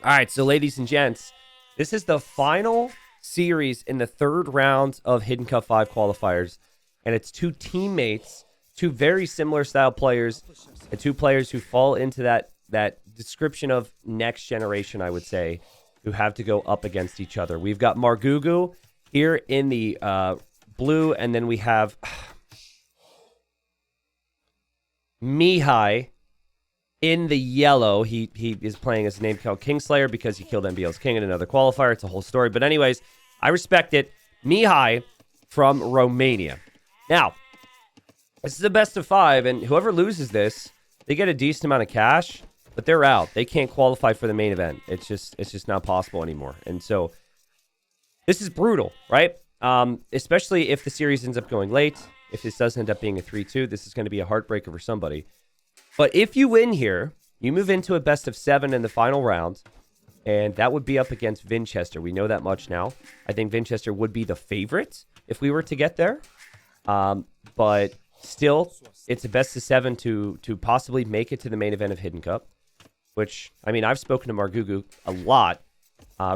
All right, so ladies and gents, this is the final series in the third round of Hidden Cup 5 qualifiers. And it's two teammates, two very similar style players, and two players who fall into that description of next generation, I would say, who have to go up against each other. We've got Margougou here in the blue, and then we have Mihai in the yellow. He is playing as a name called Kingslayer because he killed NBL's king in another qualifier. It's a whole story. But anyways, I respect it. Mihai from Romania. Now, this is a best of 5, and whoever loses this, they get a decent amount of cash, but they're out. They can't qualify for the main event. It's just not possible anymore. And so this is brutal, right? Especially if the series ends up going late. If this does end up being a 3-2, this is going to be a heartbreaker for somebody. But if you win here, you move into a best of 7 in the final round, and that would be up against Vinchester. We know that much now. I think Vinchester would be the favorite if we were to get there. But still, it's a best of 7 to possibly make it to the main event of Hidden Cup, which, I mean, I've spoken to Margougou a lot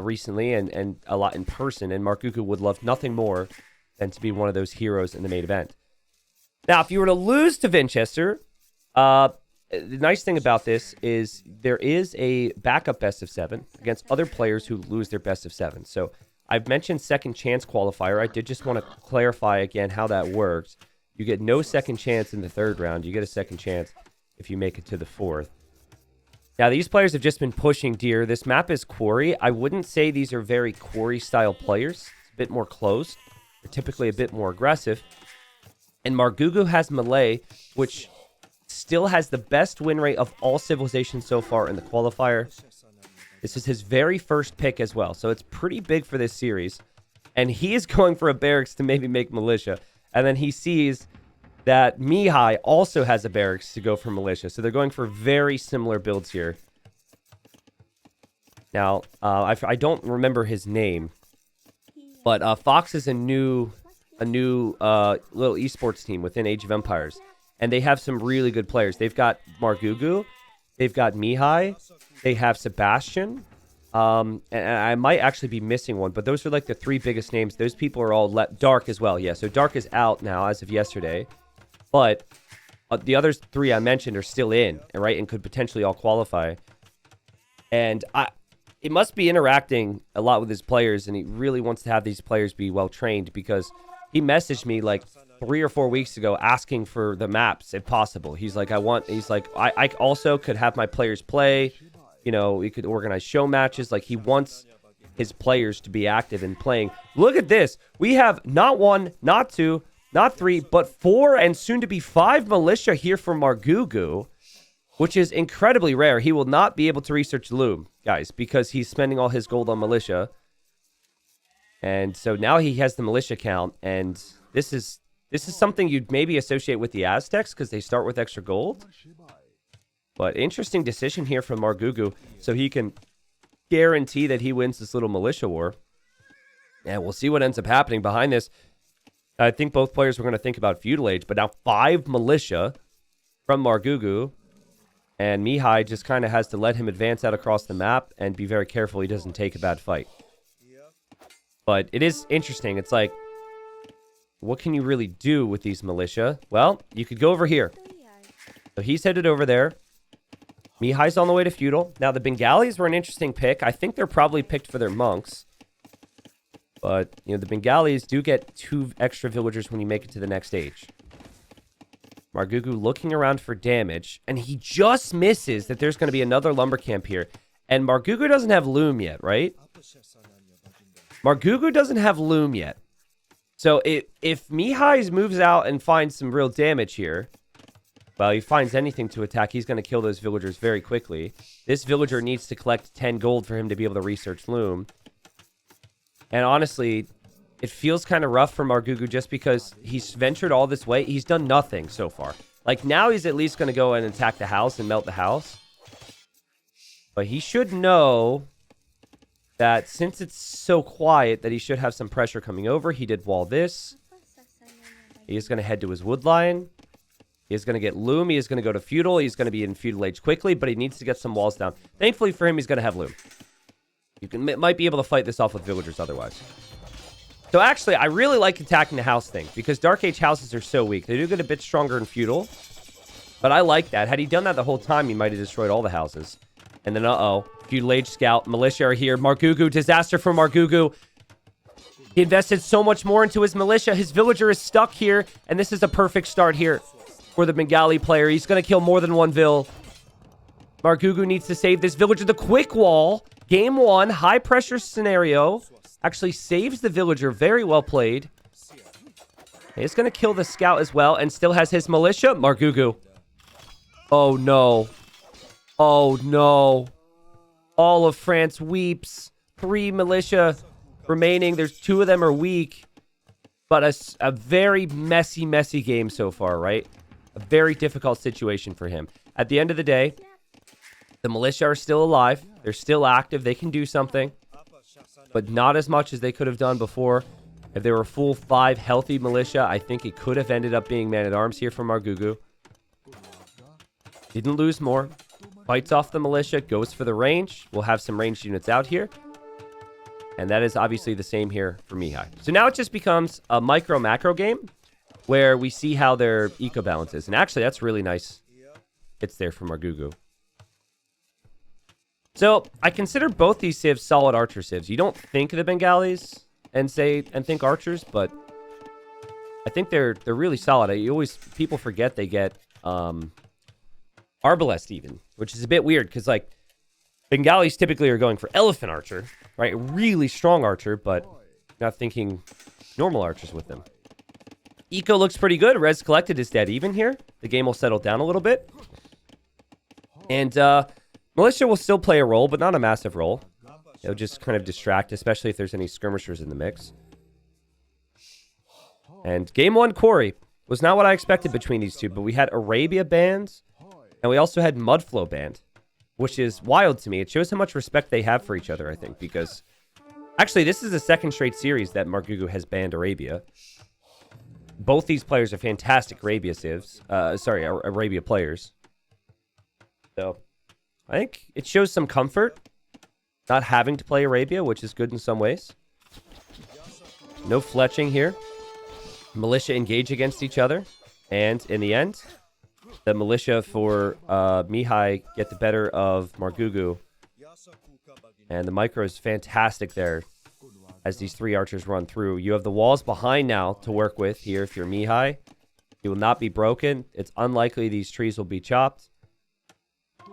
recently and a lot in person, and Margougou would love nothing more than to be one of those heroes in the main event. Now, if you were to lose to Vinchester, the nice thing about this is there is a backup best of 7 against other players who lose their best of 7. So I've mentioned second chance qualifier. I did just want to clarify again how that works. You get no second chance in the third round. You get a second chance if you make it to the fourth. Now, these players have just been pushing deer. This map is Quarry. I wouldn't say these are very Quarry-style players. It's a bit more closed. They're typically a bit more aggressive. And Margougou has Malay, which still has the best win rate of all civilizations so far in the qualifier. This is his very first pick as well, so it's pretty big for this series. And he is going for a barracks to maybe make militia. And then he sees that Mihai also has a barracks to go for militia. So they're going for very similar builds here. Now, I don't remember his name, but Fox is a new little esports team within Age of Empires. And they have some really good players. They've got Margougou, they've got Mihai, they have Sebastian, and I might actually be missing one, but those are like the 3 biggest names. Those people are all Dark as well. Yeah, so Dark is out now as of yesterday, but the other 3 I mentioned are still in, right, and could potentially all qualify. And it must be interacting a lot with his players, and he really wants to have these players be well trained, because he messaged me like 3 or 4 weeks ago asking for the maps if possible. He's like, I also could have my players play. You know, we could organize show matches. Like, he wants his players to be active and playing. Look at this. We have not 1, not 2, not 3, but 4 and soon to be 5 militia here for Margougou, which is incredibly rare. He will not be able to research Loom, guys, because he's spending all his gold on militia. And so now he has the militia count, and this is something you'd maybe associate with the Aztecs because they start with extra gold. But interesting decision here from Margougou, so he can guarantee that he wins this little militia war. And we'll see what ends up happening behind this. I think both players were going to think about feudal age, but now 5 militia from Margougou. And Mihai just kind of has to let him advance out across the map and be very careful he doesn't take a bad fight. But it is interesting. It's like, what can you really do with these militia? Well, you could go over here. So he's headed over there. Mihai's on the way to feudal. Now, the Bengalis were an interesting pick. I think they're probably picked for their monks. But, you know, the Bengalis do get 2 extra villagers when you make it to the next stage. Margougou looking around for damage, and he just misses that there's going to be another lumber camp here. And Margougou doesn't have loom yet, right? Margougou doesn't have loom yet. So if Mihai moves out and finds some real damage here, well, he finds anything to attack, he's going to kill those villagers very quickly. This villager needs to collect 10 gold for him to be able to research loom. And honestly, it feels kind of rough for Margougou just because he's ventured all this way. He's done nothing so far. Like, now he's at least going to go and attack the house and melt the house. But he should know that since it's so quiet that he should have some pressure coming over. He did wall this. He is going to head to his wood line. He is going to get loom. He is going to go to feudal. He's going to be in feudal age quickly, but he needs to get some walls down. Thankfully for him, he's going to have loom. might be able to fight this off with villagers otherwise. So actually, I really like attacking the house thing because Dark Age houses are so weak. They do get a bit stronger in feudal, but I like that. Had he done that the whole time, he might have destroyed all the houses. And then, feudal age scout, militia are here. Margougou, disaster for Margougou. He invested so much more into his militia. His villager is stuck here, and this is a perfect start here for the Bengali player. He's going to kill more than one vill. Margougou needs to save this villager. The quick wall, game 1, high pressure scenario. Actually saves the villager. Very well played. He's going to kill the scout as well and still has his militia. Margougou. Oh, no. Oh, no. All of France weeps. 3 militia remaining. There's 2 of them are weak. But a very messy, messy game so far, right? A very difficult situation for him. At the end of the day, the militia are still alive. They're still active. They can do something. But not as much as they could have done before. If they were a full 5 healthy militia, I think it could have ended up being man-at-arms here from Margougou. Didn't lose more. Fights off the militia, goes for the range. We'll have some ranged units out here. And that is obviously the same here for Mihai. So now it just becomes a micro-macro game where we see how their eco-balance is. And actually, that's really nice. It's there for Margougou. So, I consider both these civs solid archer civs. You don't think of the Bengalis and think archers, but I think they're really solid. People forget they get arbalest even, which is a bit weird because like Bengalis typically are going for elephant archer, right? A really strong archer, but not thinking normal archers with them. Eco looks pretty good. Res collected is dead even here. The game will settle down a little bit. And militia will still play a role, but not a massive role. It'll just kind of distract, especially if there's any skirmishers in the mix. And game 1 Quarry was not what I expected between these two, but we had Arabia banned, and we also had Mudflow banned, which is wild to me. It shows how much respect they have for each other, I think, because actually this is the second straight series that Margougou has banned Arabia. Both these players are fantastic Arabia civs. Arabia players. So I think it shows some comfort not having to play Arabia, which is good in some ways. No fletching here. Militia engage against each other. And in the end, the militia for Mihai get the better of Margougou. And the micro is fantastic there as these 3 archers run through. You have the walls behind now to work with here if you're Mihai. He will not be broken. It's unlikely these trees will be chopped.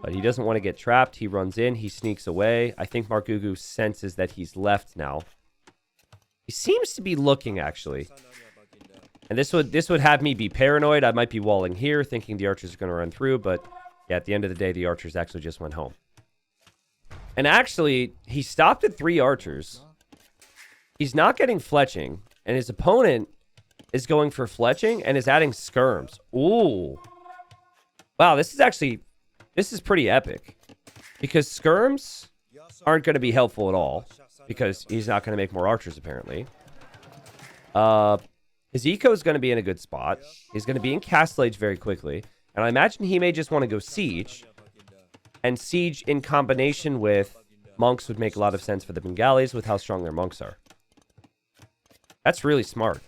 But he doesn't want to get trapped. He runs in. He sneaks away. I think Margougou senses that he's left now. He seems to be looking, actually. And this would have me be paranoid. I might be walling here, thinking the archers are going to run through. But yeah, at the end of the day, the archers actually just went home. And actually, he stopped at 3 archers. He's not getting fletching. And his opponent is going for fletching and is adding skirms. Ooh. Wow, this is pretty epic. Because skirms aren't going to be helpful at all. Because he's not going to make more archers, apparently. His eco is going to be in a good spot. He's going to be in Castle Age very quickly. And I imagine he may just want to go Siege. And Siege in combination with Monks would make a lot of sense for the Bengalis with how strong their Monks are. That's really smart.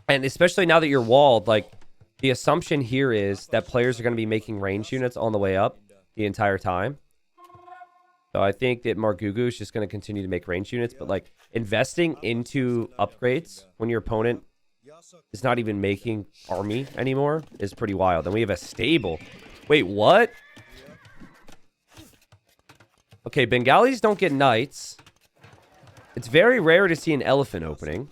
And especially now that you're walled, like, the assumption here is that players are going to be making range units on the way up the entire time. So I think that Margougou is just going to continue to make range units, but like investing into upgrades when your opponent is not even making army anymore is pretty wild. And we have a stable. Wait, what? Okay, Bengalis don't get knights. It's very rare to see an elephant opening.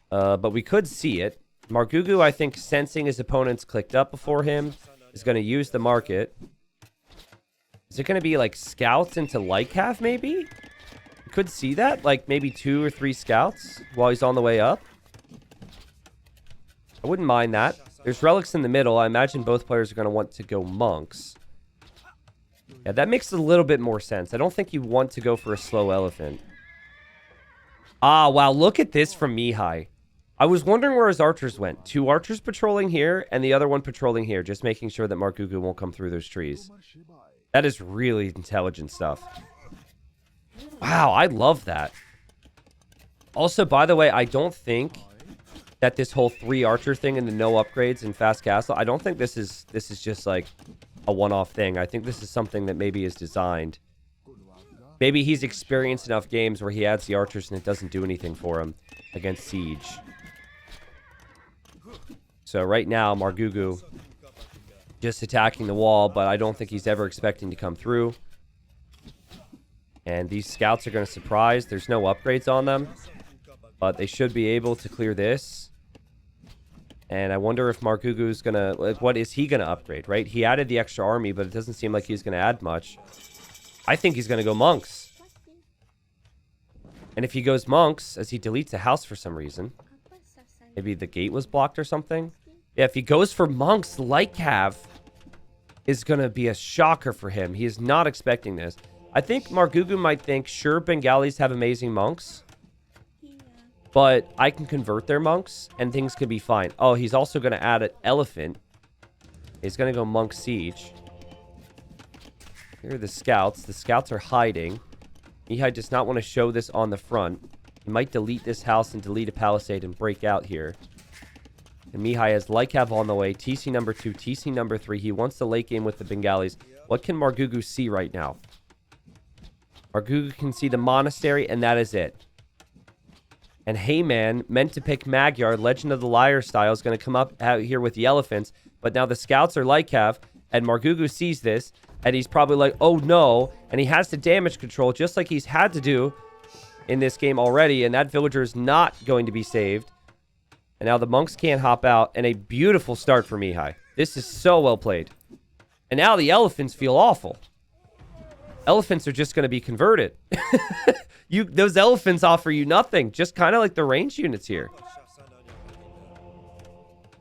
But we could see it. Margougou, I think, sensing his opponents clicked up before him, is going to use the market. Is it going to be, like, scouts into Lycav, maybe? You could see that. Like, maybe 2 or 3 scouts while he's on the way up. I wouldn't mind that. There's relics in the middle. I imagine both players are going to want to go monks. Yeah, that makes a little bit more sense. I don't think you want to go for a slow elephant. Ah, wow. Look at this from Mihai. I was wondering where his archers went. 2 archers patrolling here and the other one patrolling here, just making sure that Margougou won't come through those trees. That is really intelligent stuff. Wow, I love that. Also, by the way, I don't think that this whole 3 archer thing and the no upgrades in Fast Castle, I don't think this is just like a one-off thing. I think this is something that maybe is designed. Maybe he's experienced enough games where he adds the archers and it doesn't do anything for him against siege. So right now, Margougou just attacking the wall, but I don't think he's ever expecting to come through. And these scouts are going to surprise. There's no upgrades on them, but they should be able to clear this. And I wonder if Margougou's going to... Like, what is he going to upgrade, right? He added the extra army, but it doesn't seem like he's going to add much. I think he's going to go monks. And if he goes monks, as he deletes a house for some reason, maybe the gate was blocked or something. Yeah, if he goes for monks, Lycav is going to be a shocker for him. He is not expecting this. I think Margougou might think, sure, Bengalis have amazing monks, but I can convert their monks and things can be fine. Oh, he's also going to add an elephant. He's going to go monk siege. Here are the scouts. The scouts are hiding. Mihai does not want to show this on the front. He might delete this house and delete a palisade and break out here. And Mihai has Lycav on the way. TC number 2, TC number 3. He wants the late game with the Bengalis. What can Margougou see right now? Margougou can see the monastery, and that is it. And Heyman, meant to pick Magyar, Legend of the Lyre style, is going to come up out here with the elephants. But now the scouts are Lycav, and Margougou sees this, and he's probably like, oh no. And he has the damage control, just like he's had to do in this game already. And that villager is not going to be saved. And now the monks can't hop out. And a beautiful start for Mihai. This is so well played. And now the elephants feel awful. Elephants are just going to be converted. Those elephants offer you nothing. Just kind of like the range units here.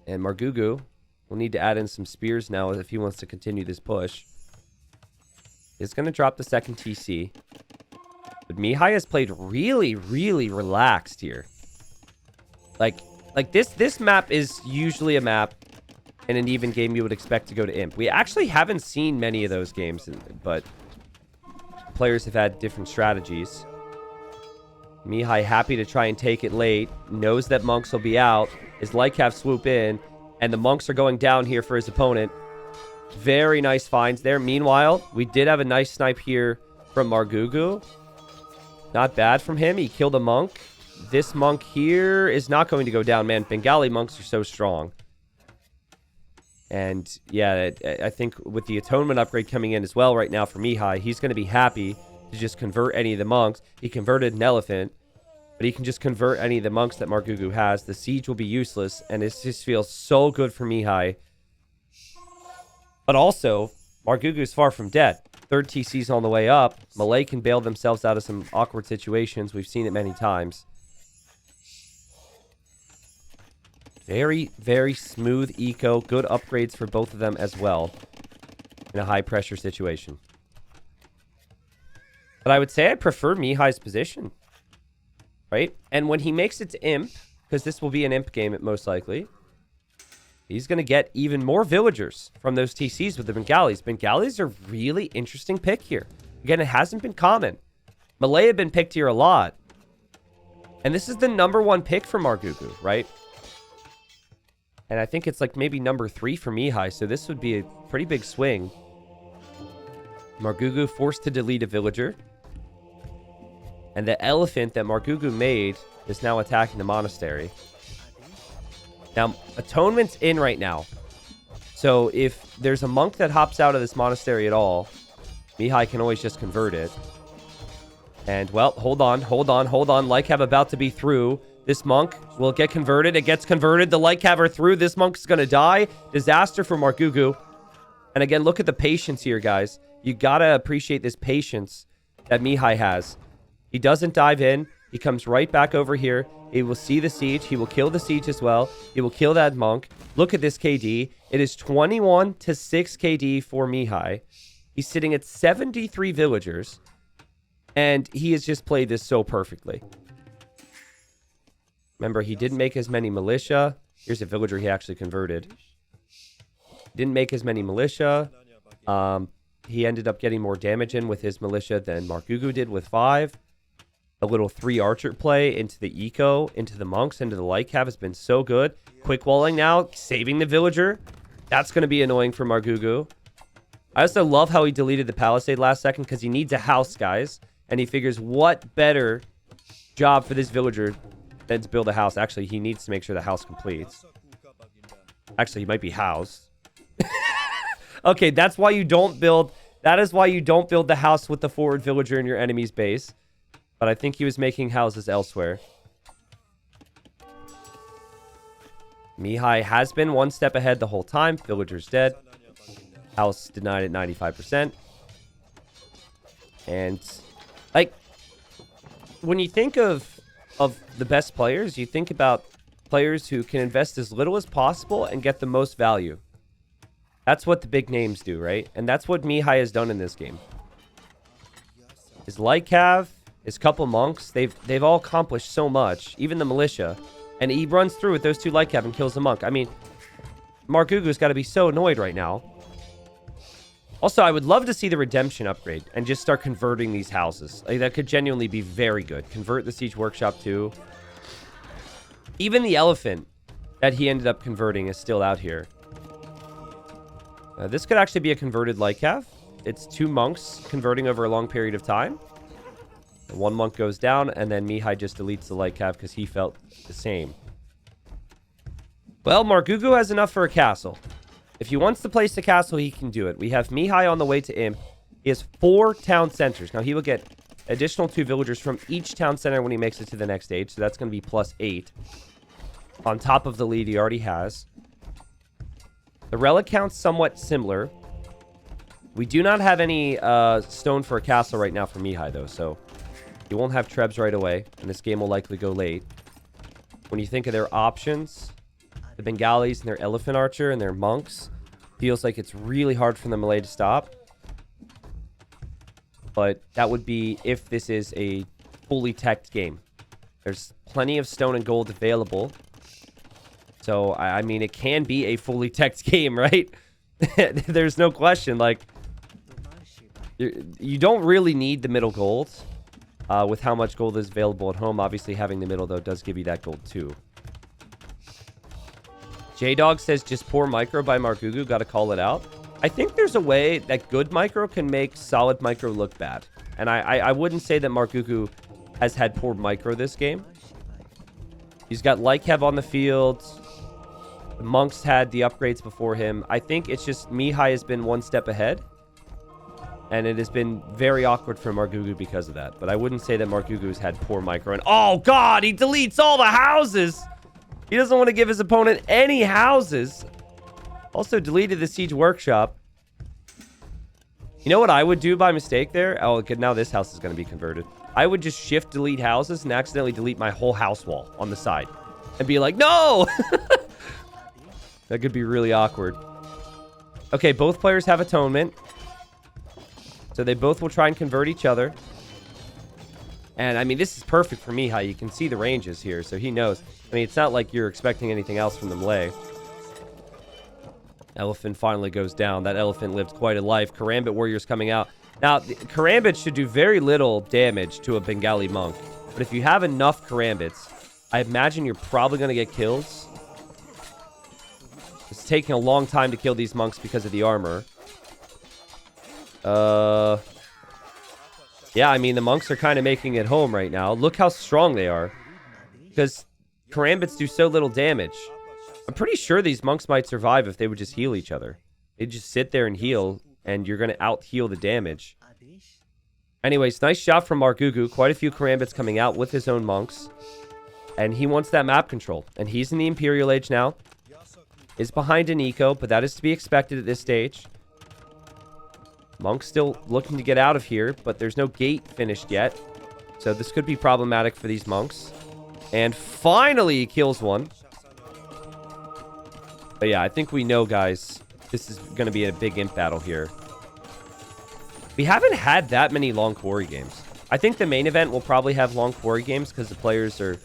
And Margougou will need to add in some spears now if he wants to continue this push. He's going to drop the second TC. But Mihai has played really, really relaxed here. Like this map is usually a map in an even game you would expect to go to Imp. We actually haven't seen many of those games, but players have had different strategies. Mihai happy to try and take it late. Knows that monks will be out. His Lycav swoop in. And the monks are going down here for his opponent. Very nice finds there. Meanwhile, we did have a nice snipe here from Margougou. Not bad from him. He killed a monk. This monk here is not going to go down. Man, Bengali monks are so strong. And yeah, I think with the atonement upgrade coming in as well right now for Mihai, he's going to be happy to just convert any of the monks. He converted an elephant, but he can just convert any of the monks that Margougou has. The siege will be useless, and it just feels so good for Mihai. But also, Margougou's far from dead. Third TC's on the way up. Malay can bail themselves out of some awkward situations. We've seen it many times. Very, very smooth eco. Good upgrades for both of them as well in a high-pressure situation. But I would say I prefer Mihai's position. Right? And when he makes it to Imp, because this will be an Imp game most likely, he's going to get even more villagers from those TCs with the Bengalis. Bengalis are a really interesting pick here. Again, it hasn't been common. Malay have been picked here a lot. And this is the #1 pick for Margougou, right? And I think it's like maybe #3 for Mihai, so this would be a pretty big swing. Margougou forced to delete a villager. And the elephant that Margougou made is now attacking the monastery. Now, Atonement's in right now. So if there's a monk that hops out of this monastery at all, Mihai can always just convert it. And, well, hold on. Lycav about to be through. This monk will get converted. It gets converted. The Lycav are through. This monk's going to die. Disaster for Margougou. And again, look at the patience here, guys. You got to appreciate this patience that Mihai has. He doesn't dive in. He comes right back over here. He will see the siege. He will kill the siege as well. He will kill that monk. Look at this KD. It is 21 to 6 KD for Mihai. He's sitting at 73 villagers. And he has just played this so perfectly. Remember, he didn't make as many militia. Here's a villager he actually converted. Didn't make as many militia. he ended up getting more damage in with his militia than Margougou did with 5. A little 3 archer play into the eco, into the monks, into the light cav has been so good. Quick walling now, saving the villager. That's going to be annoying for Margougou. I also love how he deleted the palisade last second because he needs a house, guys. And he figures what better job for this villager than to build a house. Actually, he needs to make sure the house completes. Actually, he might be housed. Okay, that's why you don't build... That is why you don't build the house with the forward villager in your enemy's base. But I think he was making houses elsewhere. Mihai has been 1 step ahead the whole time. Villager's dead. House denied at 95%. And, like, when you think of the best players, you think about players who can invest as little as possible and get the most value. That's what the big names do, right? And that's what Mihai has done in this game. His light cav, his couple monks, they've all accomplished so much, even the militia. And he runs through with those 2 light cav and kills the monk. I mean, Margougou's got to be so annoyed right now. Also, I would love to see the redemption upgrade and just start converting these houses. Like, that could genuinely be very good. Convert the siege workshop too. Even the elephant that he ended up converting is still out here. This could actually be a converted light cav. It's 2 monks converting over a long period of time. 1 monk goes down, and then Mihai just deletes the light cav because he felt the same. Well, Margougou has enough for a castle. If he wants to place the castle, he can do it. We have Mihai on the way to Imp. He has 4 town centers. Now, he will get additional 2 villagers from each town center when he makes it to the next stage. So that's going to be +8. On top of the lead he already has. The relic count's somewhat similar. We do not have any stone for a castle right now for Mihai, though. So you won't have trebs right away. And this game will likely go late. When you think of their options... The Bengalis and their elephant archer and their monks. Feels like it's really hard for the melee to stop. But that would be if this is a fully teched game. There's plenty of stone and gold available. So, I mean, it can be a fully teched game, right? There's no question. Like, you don't really need the middle gold. With how much gold is available at home. Obviously, having the middle, though, does give you that gold, too. J-Dog says, just poor micro by Margougou. Got to call it out. I think there's a way that good micro can make solid micro look bad. And I wouldn't say that Margougou has had poor micro this game. He's got light cav on the field. The monks had the upgrades before him. I think it's just Mihai has been 1 step ahead. And it has been very awkward for Margougou because of that. But I wouldn't say that Margougou's had poor micro. And oh, God, he deletes all the houses. He doesn't want to give his opponent any houses. Also deleted the siege workshop. You know what I would do by mistake there? Oh, good. Now this house is going to be converted. I would just shift delete houses and accidentally delete my whole house wall on the side. And be like, no! That could be really awkward. Okay, both players have atonement. So they both will try and convert each other. And, I mean, this is perfect for Mihai. You can see the ranges here, so he knows. I mean, it's not like you're expecting anything else from the melee. Elephant finally goes down. That elephant lived quite a life. Karambit warriors coming out. Now, Karambit should do very little damage to a Bengali monk. But if you have enough Karambits, I imagine you're probably going to get kills. It's taking a long time to kill these monks because of the armor. Yeah, I mean, the monks are kind of making it home right now. Look how strong they are. Because Karambits do so little damage. I'm pretty sure these monks might survive if they would just heal each other. They'd just sit there and heal, and you're going to out-heal the damage. Anyways, nice shot from Margougou. Quite a few Karambits coming out with his own monks. And he wants that map control. And he's in the Imperial Age now. Is behind an eco, but that is to be expected at this stage. Monk's still looking to get out of here, but there's no gate finished yet. So this could be problematic for these monks. And finally he kills one. But yeah, I think we know, guys, this is going to be a big imp battle here. We haven't had that many long quarry games. I think the main event will probably have long quarry games because the players are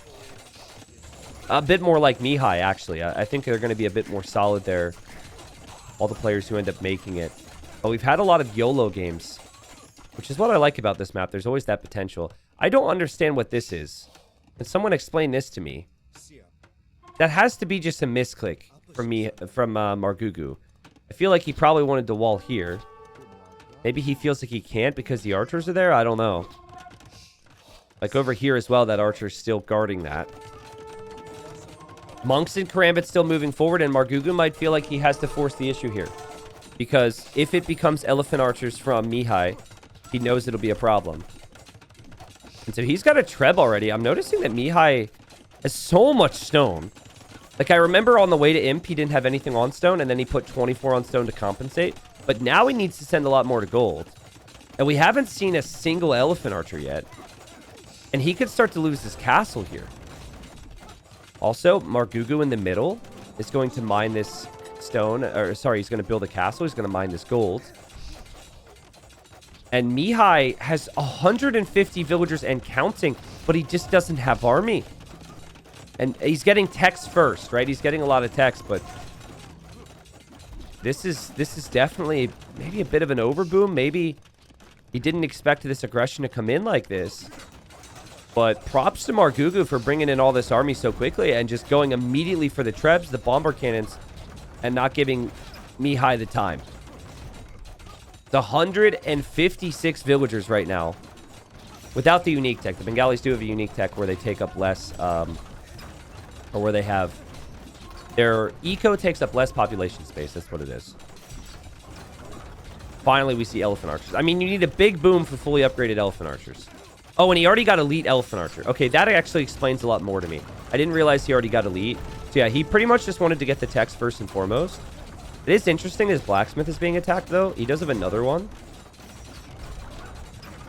a bit more like Mihai, actually. I think they're going to be a bit more solid there. All the players who end up making it. But we've had a lot of YOLO games, which is what I like about this map. There's always that potential. I don't understand what this is. Can someone explain this to me? That has to be just a misclick from Margougou. I feel like he probably wanted to wall here. Maybe he feels like he can't because the archers are there? I don't know. Like over here as well, that archer's still guarding that. Monks and Karambit still moving forward, and Margougou might feel like he has to force the issue here. Because if it becomes elephant archers from Mihai, he knows it'll be a problem. And so he's got a Treb already. I'm noticing that Mihai has so much stone. Like, I remember on the way to Imp, he didn't have anything on stone, and then he put 24 on stone to compensate. But now he needs to send a lot more to gold. And we haven't seen a single elephant archer yet. And he could start to lose his castle here. Also, Margougou in the middle is going to mine this stone. Or, sorry, he's going to build a castle. He's going to mine this gold. And Mihai has 150 villagers and counting, but he just doesn't have army. And he's getting text first, right? He's getting a lot of text, but this is definitely maybe a bit of an overboom. Maybe he didn't expect this aggression to come in like this. But props to Margougou for bringing in all this army so quickly and just going immediately for the trebs, the bomber cannons, and not giving Mihai the time. The 156 villagers right now without the unique tech. The Bengalis do have a unique tech where they take up less... or where they have their eco takes up less population space. That's what it is. Finally, we see elephant archers. I mean, you need a big boom for fully upgraded elephant archers. Oh, and he already got elite elephant archer. Okay, that actually explains a lot more to me. I didn't realize he already got elite. So yeah, he pretty much just wanted to get the text first and foremost. It is interesting his blacksmith is being attacked, though. He does have another one.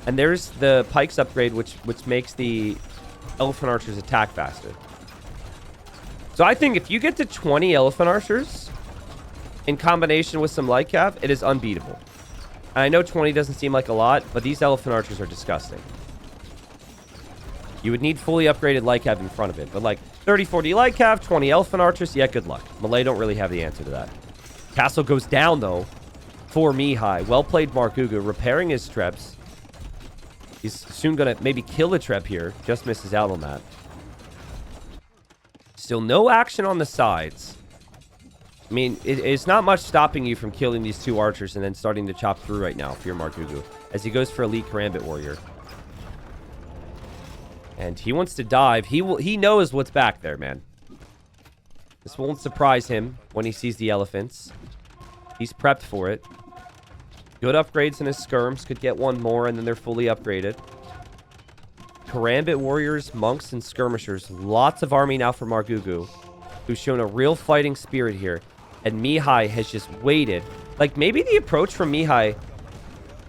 And there's the pikes upgrade, which makes the elephant archers attack faster. So I think if you get to 20 elephant archers in combination with some light cav, it is unbeatable. And I know 20 doesn't seem like a lot, but these elephant archers are disgusting. You would need fully upgraded light cav in front of it. But like 30, 40 light cav, 20 elephant archers, yeah, good luck. Malay don't really have the answer to that. Castle goes down, though, for Mihai. Well played, Margougou, repairing his trebs. He's soon going to maybe kill a treb here. Just misses out on that. Still no action on the sides. I mean, it's not much stopping you from killing these two archers and then starting to chop through right now for your Margougou as he goes for elite Karambit warrior. And he wants to dive. He knows what's back there, man. This won't surprise him when he sees the elephants. He's prepped for it. Good upgrades in his skirms. Could get one more and then they're fully upgraded. Karambit warriors, monks, and skirmishers. Lots of army now for Margougou, who's shown a real fighting spirit here. And Mihai has just waited. Like, maybe the approach from Mihai,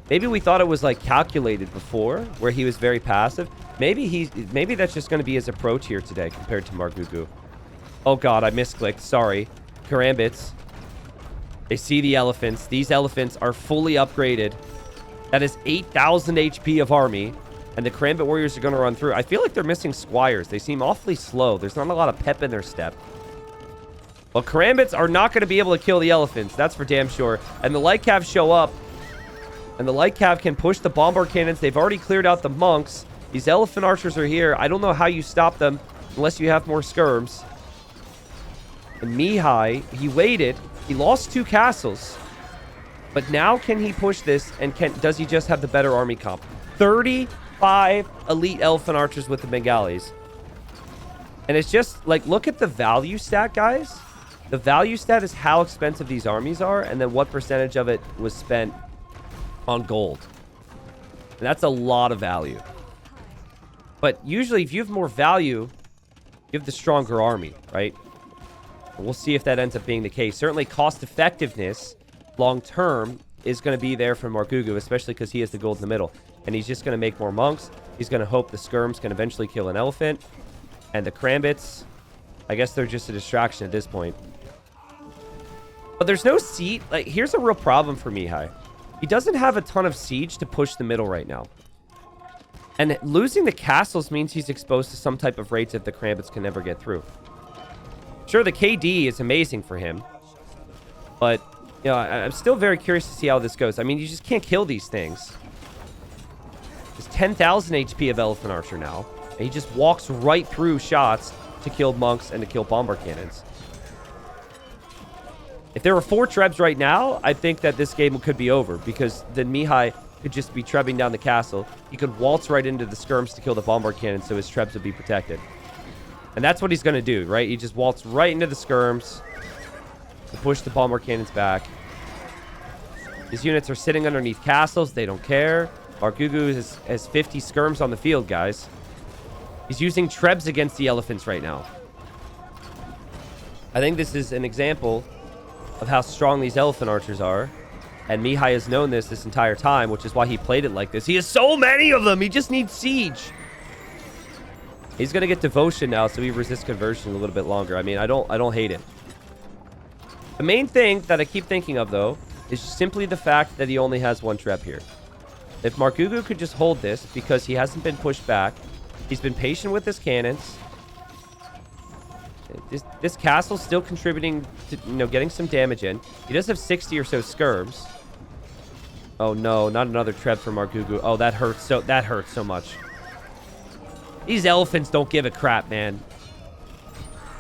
maybe we thought it was, like, calculated before, where he was very passive. Maybe that's just going to be his approach here today compared to Margougou. Oh, God, I misclicked. Sorry. Karambits. They see the elephants. These elephants are fully upgraded. That is 8,000 HP of army. And the Karambit warriors are going to run through. I feel like they're missing squires. They seem awfully slow. There's not a lot of pep in their step. Well, Karambits are not going to be able to kill the elephants. That's for damn sure. And the light cav show up. And the light cav can push the bomber cannons. They've already cleared out the monks. These elephant archers are here. I don't know how you stop them unless you have more skirms. And Mihai, he waited. He lost 2 castles. But now can he push this? And does he just have the better army comp? 35 elite elephant archers with the Bengalis. And it's just, like, look at the value stat, guys. The value stat is how expensive these armies are, and then what percentage of it was spent on gold. And that's a lot of value. But usually, if you have more value, you have the stronger army, right? And we'll see if that ends up being the case. Certainly, cost effectiveness, long-term, is going to be there for Margougou, especially because he has the gold in the middle. And he's just going to make more monks. He's going to hope the skirms can eventually kill an elephant. And the Karambits, I guess they're just a distraction at this point. But there's no siege. Like, here's a real problem for Mihai. He doesn't have a ton of siege to push the middle right now. And losing the castles means he's exposed to some type of raids that the Karambits can never get through. Sure, the KD is amazing for him. But You know, I'm still very curious to see how this goes. I mean, you just can't kill these things. There's 10,000 HP of Elephant Archer now. And he just walks right through shots to kill monks and to kill bombard cannons. If there were 4 trebs right now, I think that this game could be over. Because then Mihai could just be trebbing down the castle. He could waltz right into the skirms to kill the bombard cannon so his trebs would be protected. And that's what he's going to do, right? He just waltz right into the skirms to push the bombard cannons back. His units are sitting underneath castles. They don't care. Margougou has 50 skirms on the field, guys. He's using trebs against the elephants right now. I think this is an example of how strong these elephant archers are. And Mihai has known this entire time, which is why he played it like this. He has so many of them. He just needs siege. He's going to get devotion now, so he resists conversion a little bit longer. I mean, I don't hate it. The main thing that I keep thinking of, though, is simply the fact that he only has 1 treb here. If Margougou could just hold this because he hasn't been pushed back, he's been patient with his cannons. This castle's still contributing to, you know, getting some damage in. He does have 60 or so skirms. Oh no, not another treb for Margougou. Oh, that hurts so much. These elephants don't give a crap, man.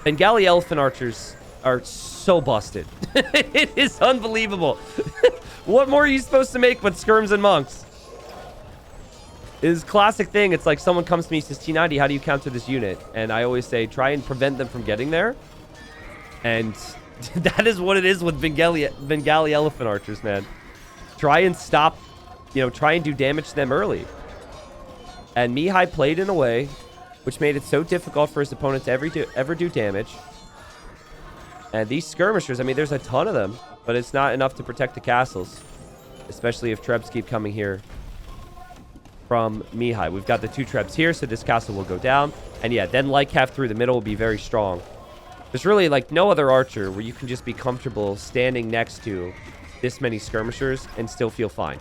Bengali elephant archers are so busted. It is unbelievable. What more are you supposed to make but skirms and monks? Is classic thing. It's like someone comes to me and says, T90, how do you counter this unit? And I always say, try and prevent them from getting there. And that is what it is with Bengali elephant archers, man. Try and stop, you know, try and do damage to them early. And Mihai played in a way which made it so difficult for his opponent to ever do damage. And these skirmishers, I mean, there's a ton of them, but it's not enough to protect the castles. Especially if trebs keep coming here from Mihai. We've got the 2 trebs here, so this castle will go down. And yeah, then Lycav through the middle will be very strong. There's really like no other archer where you can just be comfortable standing next to this many skirmishers and still feel fine.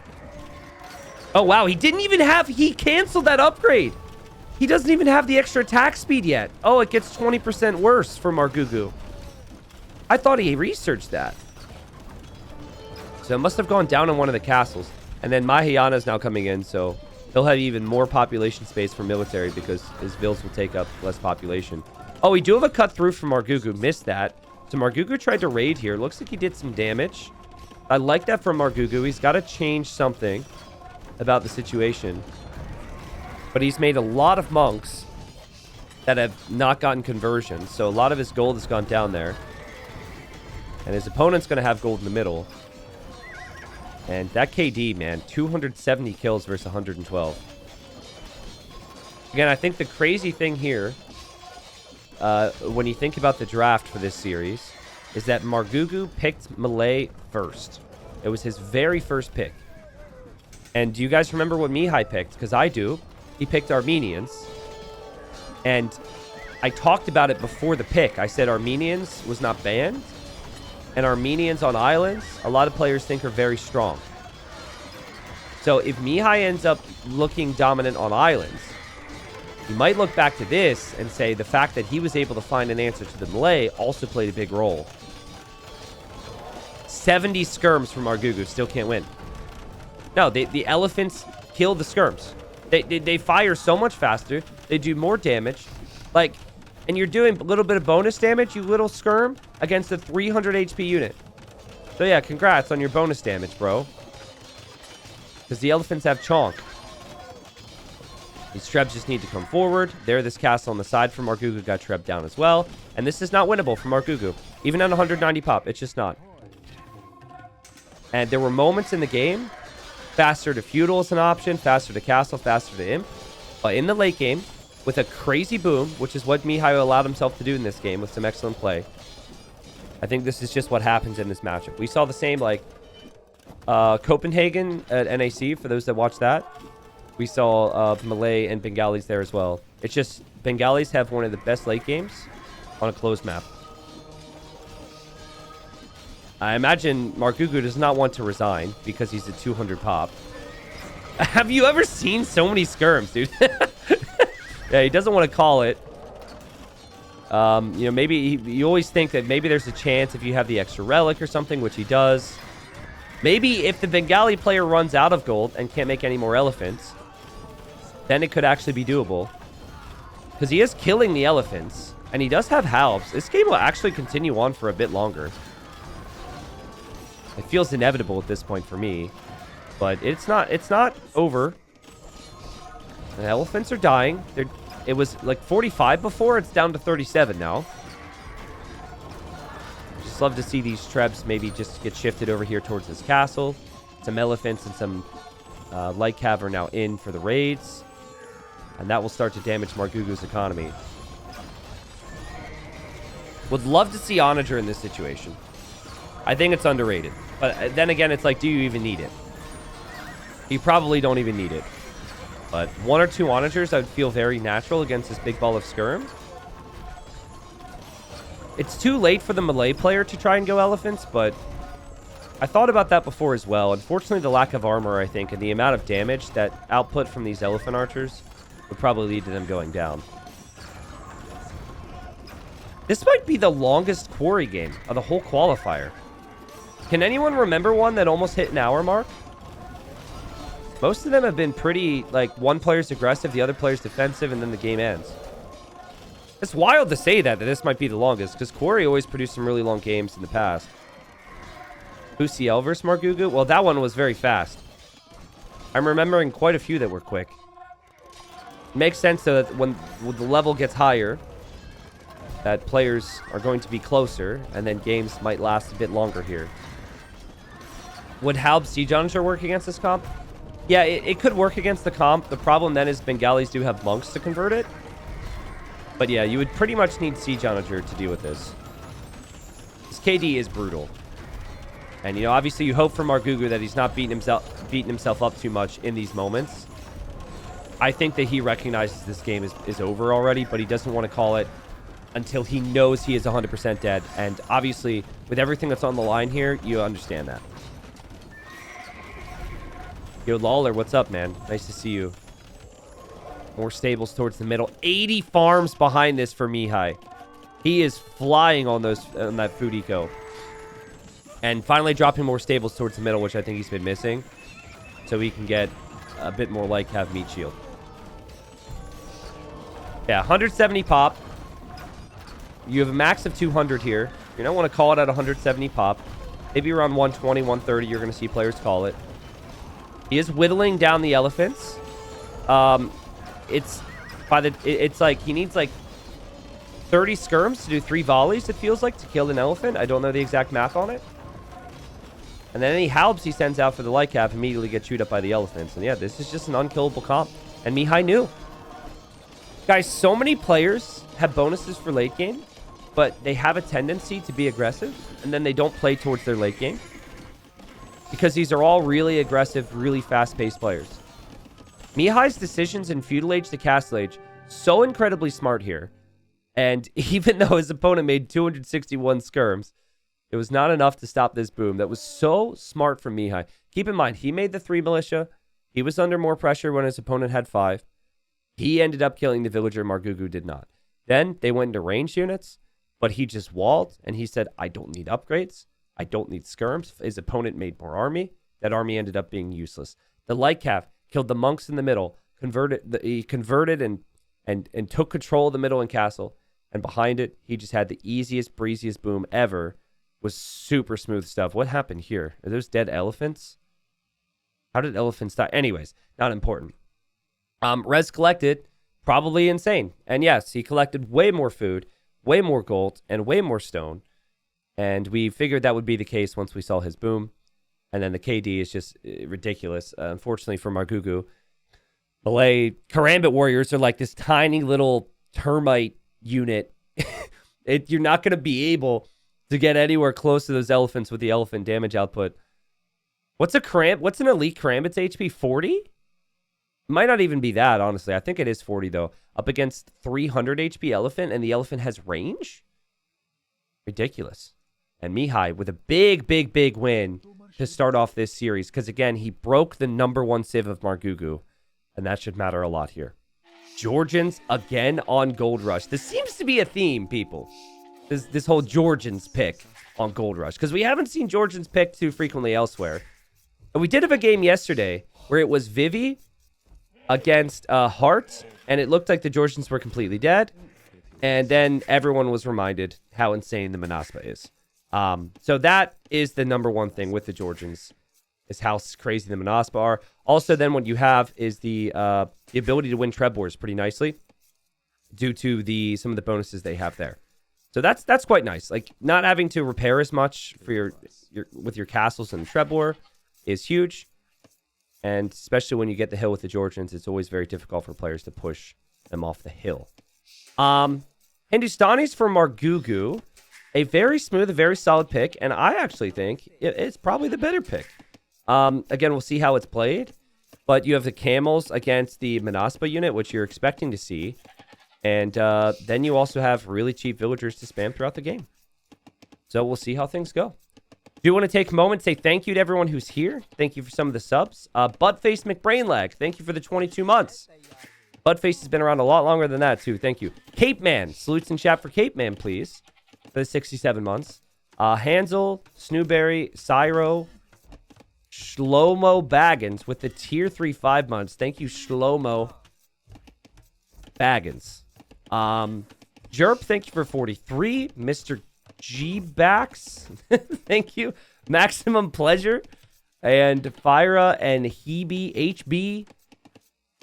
Oh wow, he didn't even have, he canceled that upgrade. He doesn't even have the extra attack speed yet. Oh, it gets 20% worse for Margougou. I thought he researched that. So it must have gone down on one of the castles. And then Mahayana is now coming in, so he'll have even more population space for military because his vills will take up less population. Oh, we do have a cut through from Margougou. Missed that. So Margougou tried to raid here. Looks like he did some damage. I like that from Margougou. He's got to change something about the situation. But he's made a lot of monks that have not gotten conversion. So a lot of his gold has gone down there. And his opponent's going to have gold in the middle. And that KD, man, 270 kills versus 112. Again, I think the crazy thing here, when you think about the draft for this series, is that Margougou picked Malay first. It was his very first pick. And do you guys remember what Mihai picked? Because I do. He picked Armenians. And I talked about it before the pick. I said Armenians was not banned. And Armenians on islands, a lot of players think are very strong. So if Mihai ends up looking dominant on islands, you might look back to this and say the fact that he was able to find an answer to the Malay also played a big role. 70 skirms from Margougou, still can't win. No, the elephants kill the skirms. They fire so much faster. They do more damage. Like, and you're doing a little bit of bonus damage, you little skirm, against a 300 HP unit. So yeah, congrats on your bonus damage, bro. Because the elephants have chonk. These trebs just need to come forward. There, this castle on the side for Margougou got treb down as well. And this is not winnable for Margougou. Even at 190 pop, it's just not. And there were moments in the game, faster to feudal is an option, faster to castle, faster to imp. But in the late game, with a crazy boom, which is what Mihai allowed himself to do in this game with some excellent play, I think this is just what happens in this matchup. We saw the same, like, Copenhagen at NAC, for those that watch that. We saw Malay and Bengalis there as well. It's just, Bengalis have one of the best late games on a closed map. I imagine Margougou does not want to resign because he's at 200 pop. Have you ever seen so many skirms, dude? Yeah, he doesn't want to call it. You know, maybe you always think that maybe there's a chance if you have the extra relic or something, which he does. Maybe if the Bengali player runs out of gold and can't make any more elephants, then it could actually be doable. Because he is killing the elephants, and he does have halves. This game will actually continue on for a bit longer. It feels inevitable at this point for me, but it's not over. The elephants are dying. It was like 45 before. It's down to 37 now. Just love to see these trebs maybe just get shifted over here towards this castle. Some elephants and some light cav are now in for the raids. And that will start to damage Margougou's economy. Would love to see Onager in this situation. I think it's underrated. But then again, it's like, do you even need it? You probably don't even need it. But 1 or 2 Onagers, I would feel very natural against this big ball of Skirm. It's too late for the Malay player to try and go elephants, but I thought about that before as well. Unfortunately, the lack of armor, I think, and the amount of damage that output from these elephant archers would probably lead to them going down. This might be the longest Quarry game of the whole qualifier. Can anyone remember one that almost hit an hour mark? Most of them have been pretty, like, one player's aggressive, the other player's defensive, and then the game ends. It's wild to say that this might be the longest, because Quarry always produced some really long games in the past. UCL versus Margougou? Well, that one was very fast. I'm remembering quite a few that were quick. It makes sense, though, that when the level gets higher, that players are going to be closer, and then games might last a bit longer here. Would Halb Siege Onager work against this comp? Yeah, it could work against the comp. The problem then is Bengalis do have monks to convert it. But yeah, you would pretty much need Siege Onager to deal with this. This KD is brutal. And, you know, obviously you hope for Margougou that he's not beating himself up too much in these moments. I think that he recognizes this game is over already, but he doesn't want to call it until he knows he is 100% dead. And obviously, with everything that's on the line here, you understand that. Yo, Lawler, what's up, man? Nice to see you. More stables towards the middle. 80 farms behind this for Mihai. He is flying on that food eco. And finally dropping more stables towards the middle, which I think he's been missing. So he can get a bit more light cav meat shield. Yeah, 170 pop. You have a max of 200 here. You don't want to call it at 170 pop. Maybe around 120, 130, you're going to see players call it. He is whittling down the elephants. It's like he needs like 30 skirms to do 3 volleys, it feels like, to kill an elephant. I don't know the exact math on it. And then any halbs he sends out for the light cap immediately get chewed up by the elephants. And yeah, this is just an unkillable comp. And Mihai knew. Guys, so many players have bonuses for late game, but they have a tendency to be aggressive, and then they don't play towards their late game. Because these are all really aggressive, really fast-paced players. Mihai's decisions in Feudal Age to Castle Age, so incredibly smart here. And even though his opponent made 261 skirms, it was not enough to stop this boom. That was so smart from Mihai. Keep in mind, he made the 3 militia. He was under more pressure when his opponent had 5. He ended up killing the villager. Margougou did not. Then they went into ranged units, but he just walled, and he said, I don't need upgrades. I don't need skirms. His opponent made more army. That army ended up being useless. The light cav killed the monks in the middle, he converted and took control of the middle and castle, and behind it, he just had the easiest, breeziest boom ever. Was super smooth stuff. What happened here? Are those dead elephants? How did elephants die? Anyways, not important. Res collected, probably insane. And yes, he collected way more food, way more gold, and way more stone. And we figured that would be the case once we saw his boom. And then the KD is just ridiculous. Unfortunately for Margougou, Malay Karambit warriors are like this tiny little termite unit. You're not going to be able to get anywhere close to those elephants with the elephant damage output. What's an elite Karambit's HP? 40? It might not even be that, honestly. I think it is 40, though. Up against 300 HP elephant, and the elephant has range? Ridiculous. And Mihai with a big, big, big win to start off this series. Because, again, he broke the #1 civ of Margougou. And that should matter a lot here. Georgians, again, on Gold Rush. This seems to be a theme, people. This whole Georgians pick on Gold Rush. Because we haven't seen Georgians pick too frequently elsewhere. And we did have a game yesterday where it was Vivi against Hearts, and it looked like the Georgians were completely dead. And then everyone was reminded how insane the Manaspa is. So that is the number one thing with the Georgians, is how crazy the Manaspa are. Also, then what you have is the ability to win Treb Wars pretty nicely due to some of the bonuses they have there. So that's quite nice. Like, not having to repair as much for with your castles and Treb War is huge. And especially when you get the hill with the Georgians, it's always very difficult for players to push them off the hill. Hindustanis for Margougou. A very smooth, a very solid pick. And I actually think it's probably the better pick. Again, we'll see how it's played. But you have the camels against the Manaspa unit, which you're expecting to see. And then you also have really cheap villagers to spam throughout the game. So we'll see how things go. Do want to take a moment to say thank you to everyone who's here. Thank you for some of the subs. Budface McBrainlag, thank you for the 22 months. Budface has been around a lot longer than that, too. Thank you. Cape Man, salutes in chat for Cape Man, please. For the 67 months. Hansel, Snowberry, Cyro, Shlomo Baggins with the tier 3 5 months. Thank you, Shlomo Baggins. Jerp, thank you for 43. Mr. G-Backs, thank you. Maximum Pleasure. And Fyra and Hebe HB.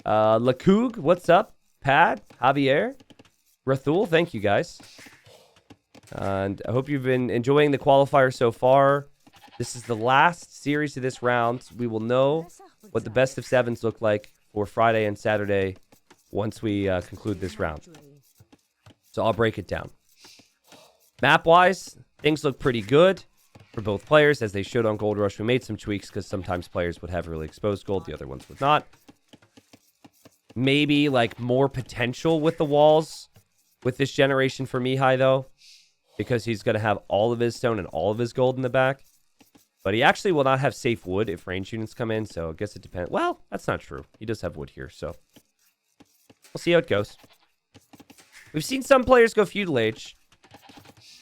Lakoog, what's up? Pad, Javier, Rathul, thank you guys. And I hope you've been enjoying the qualifier so far. This is the last series of this round. We will know what the best of sevens look like for Friday and Saturday once we conclude this round. So I'll break it down. Map-wise, things look pretty good for both players, as they should on Gold Rush. We made some tweaks because sometimes players would have really exposed gold, the other ones would not. Maybe like more potential with the walls with this generation for Mihai, though, because he's going to have all of his stone and all of his gold in the back. But he actually will not have safe wood if range units come in, so I guess it depends. Well, that's not true. He does have wood here, so we'll see how it goes. We've seen some players go Feudal Age,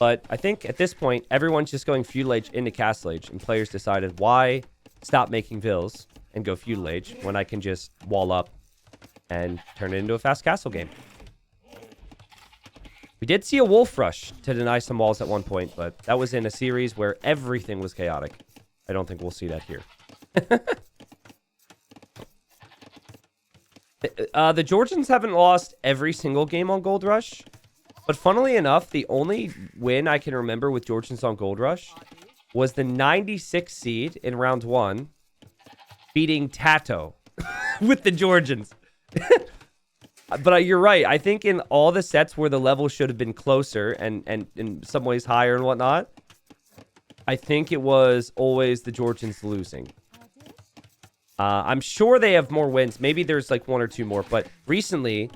but I think at this point, everyone's just going Feudal Age into Castle Age, and players decided, why stop making Vills and go Feudal Age when I can just wall up and turn it into a fast castle game. We did see a Wolf Rush to deny some walls at one point, but that was in a series where everything was chaotic. I don't think we'll see that here. The Georgians haven't lost every single game on Gold Rush, but funnily enough, the only win I can remember with Georgians on Gold Rush was the 96 seed in round 1, beating Tato with the Georgians. But you're right. I think in all the sets where the level should have been closer and in some ways higher and whatnot, I think it was always the Georgians losing. I'm sure they have more wins. Maybe there's like 1 or 2 more. But recently,